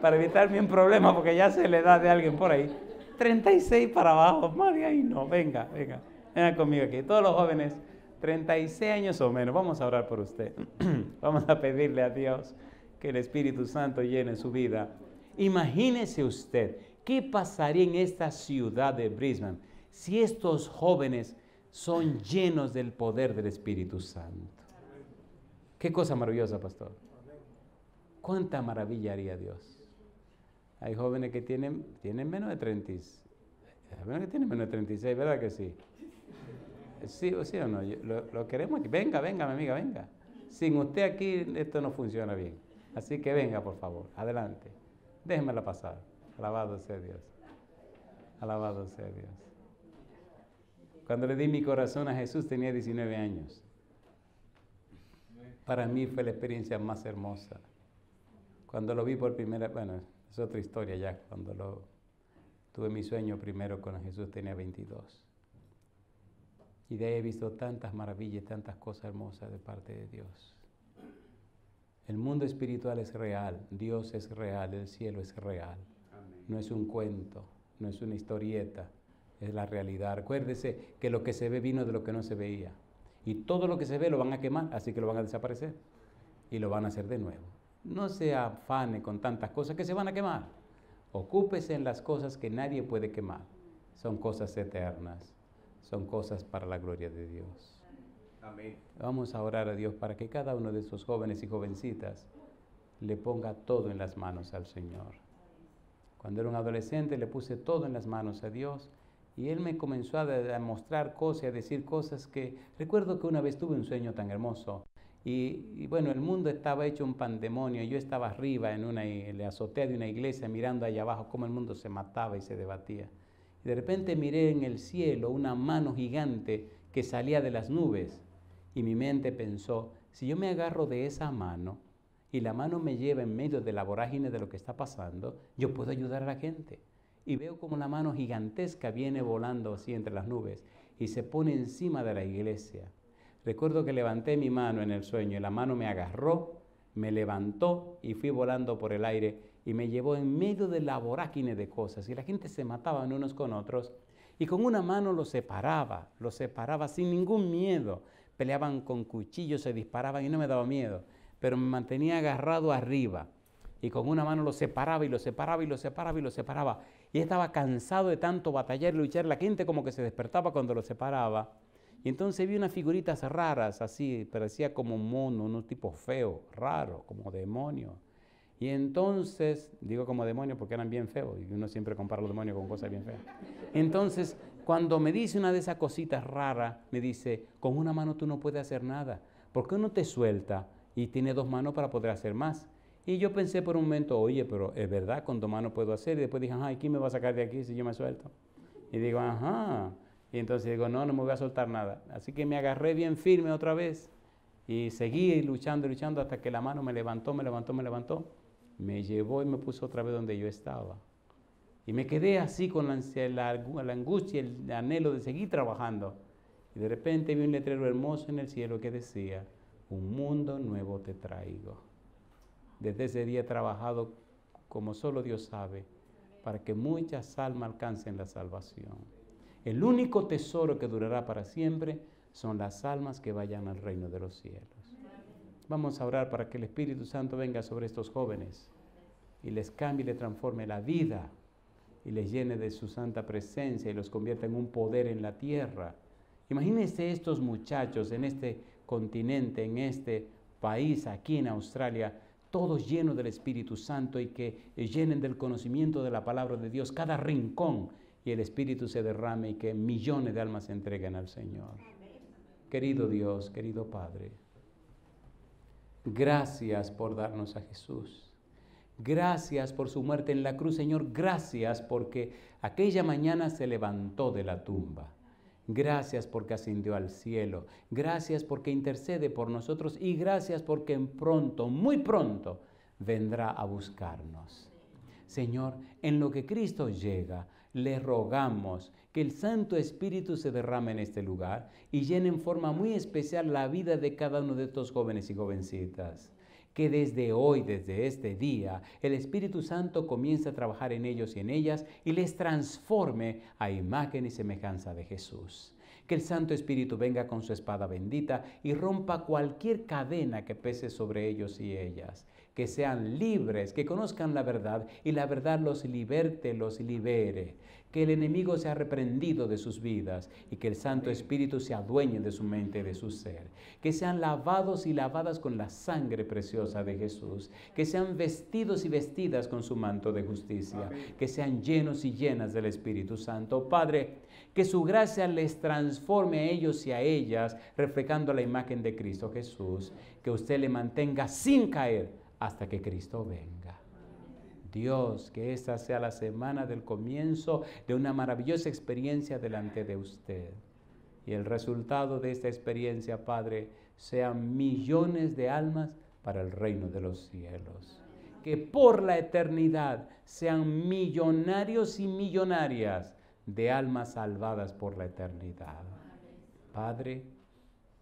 para evitarme un problema, porque ya se le da de alguien por ahí. 36 para abajo, más de ahí no, venga conmigo aquí. Todos los jóvenes, 36 años o menos, vamos a orar por usted. Vamos a pedirle a Dios que el Espíritu Santo llene su vida. Imagínese usted, ¿qué pasaría en esta ciudad de Brisbane si estos jóvenes son llenos del poder del Espíritu Santo? Qué cosa maravillosa, pastor. Cuánta maravilla haría Dios. Hay jóvenes que tienen menos de 36. Hay jóvenes que tienen menos de 36, ¿verdad que sí? ¿Sí o no? Lo queremos aquí. Venga, mi amiga, venga. Sin usted aquí esto no funciona bien. Así que venga, por favor, adelante. Déjemela pasar. Alabado sea Dios. Alabado sea Dios. Cuando le di mi corazón a Jesús tenía 19 años. Para mí fue la experiencia más hermosa. Cuando lo vi por primera vez, bueno, es otra historia ya. Cuando tuve mi sueño primero con Jesús tenía 22. Y de ahí he visto tantas maravillas, tantas cosas hermosas de parte de Dios. El mundo espiritual es real, Dios es real, el cielo es real. Amén. No es un cuento, no es una historieta, es la realidad. Acuérdese que lo que se ve vino de lo que no se veía. Y todo lo que se ve lo van a quemar, así que lo van a desaparecer. Y lo van a hacer de nuevo. No se afane con tantas cosas que se van a quemar. Ocúpese en las cosas que nadie puede quemar. Son cosas eternas, son cosas para la gloria de Dios. Amén. Vamos a orar a Dios para que cada uno de esos jóvenes y jovencitas le ponga todo en las manos al Señor. Cuando era un adolescente le puse todo en las manos a Dios y Él me comenzó a mostrar cosas, a decir cosas que... Recuerdo que una vez tuve un sueño tan hermoso y bueno, el mundo estaba hecho un pandemonio. Yo estaba arriba en la azotea de una iglesia mirando allá abajo cómo el mundo se mataba y se debatía. Y de repente miré en el cielo una mano gigante que salía de las nubes. Y mi mente pensó, si yo me agarro de esa mano y la mano me lleva en medio de la vorágine de lo que está pasando, yo puedo ayudar a la gente. Y veo como la mano gigantesca viene volando así entre las nubes y se pone encima de la iglesia. Recuerdo que levanté mi mano en el sueño y la mano me agarró, me levantó y fui volando por el aire y me llevó en medio de la vorágine de cosas y la gente se mataban unos con otros y con una mano los separaba sin ningún miedo. Peleaban con cuchillos, se disparaban y no me daba miedo, pero me mantenía agarrado arriba y con una mano los separaba y los separaba y los separaba y los separaba. Y estaba cansado de tanto batallar y luchar. La gente como que se despertaba cuando los separaba. Y entonces vi unas figuritas raras, así, parecía como un mono, unos tipos feos, raros, como demonios. Y entonces, digo como demonios porque eran bien feos, y uno siempre compara los demonios con cosas bien feas. Entonces, cuando me dice una de esas cositas raras, me dice, con una mano tú no puedes hacer nada. ¿Por qué uno te suelta y tiene dos manos para poder hacer más? Y yo pensé por un momento, oye, pero es verdad, con dos manos puedo hacer. Y después dije, ajá, ¿y quién me va a sacar de aquí si yo me suelto? Y digo, ajá. Y entonces digo, no me voy a soltar nada. Así que me agarré bien firme otra vez y seguí luchando hasta que la mano me levantó. Me llevó y me puso otra vez donde yo estaba. Y me quedé así con la angustia, el anhelo de seguir trabajando. Y de repente vi un letrero hermoso en el cielo que decía, un mundo nuevo te traigo. Desde ese día he trabajado como solo Dios sabe, para que muchas almas alcancen la salvación. El único tesoro que durará para siempre son las almas que vayan al reino de los cielos. Vamos a orar para que el Espíritu Santo venga sobre estos jóvenes y les cambie y les transforme la vida y les llene de su santa presencia y los convierta en un poder en la tierra. Imagínense estos muchachos en este continente, en este país, aquí en Australia, todos llenos del Espíritu Santo y que llenen del conocimiento de la palabra de Dios cada rincón y el Espíritu se derrame y que millones de almas se entreguen al Señor. Querido Dios, querido Padre, gracias por darnos a Jesús. Gracias por su muerte en la cruz, Señor. Gracias porque aquella mañana se levantó de la tumba. Gracias porque ascendió al cielo. Gracias porque intercede por nosotros y gracias porque pronto, muy pronto, vendrá a buscarnos. Señor, en lo que Cristo llega, le rogamos que el Santo Espíritu se derrame en este lugar y llene en forma muy especial la vida de cada uno de estos jóvenes y jovencitas. Que desde hoy, desde este día, el Espíritu Santo comience a trabajar en ellos y en ellas y les transforme a imagen y semejanza de Jesús. Que el Santo Espíritu venga con su espada bendita y rompa cualquier cadena que pese sobre ellos y ellas. Que sean libres, que conozcan la verdad y la verdad los liberte, los libere. Que el enemigo sea reprendido de sus vidas y que el Santo Espíritu se adueñe de su mente y de su ser. Que sean lavados y lavadas con la sangre preciosa de Jesús. Que sean vestidos y vestidas con su manto de justicia. Que sean llenos y llenas del Espíritu Santo. Padre, que su gracia les transforme a ellos y a ellas, reflejando la imagen de Cristo Jesús. Que usted le mantenga sin caer hasta que Cristo venga. Dios, que esta sea la semana del comienzo de una maravillosa experiencia delante de usted. Y el resultado de esta experiencia, Padre, sean millones de almas para el reino de los cielos. Que por la eternidad sean millonarios y millonarias de almas salvadas por la eternidad. Padre,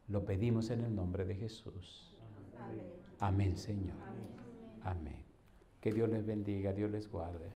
lo pedimos en el nombre de Jesús. Amén, Señor. Amén. Que Dios les bendiga, Dios les guarde.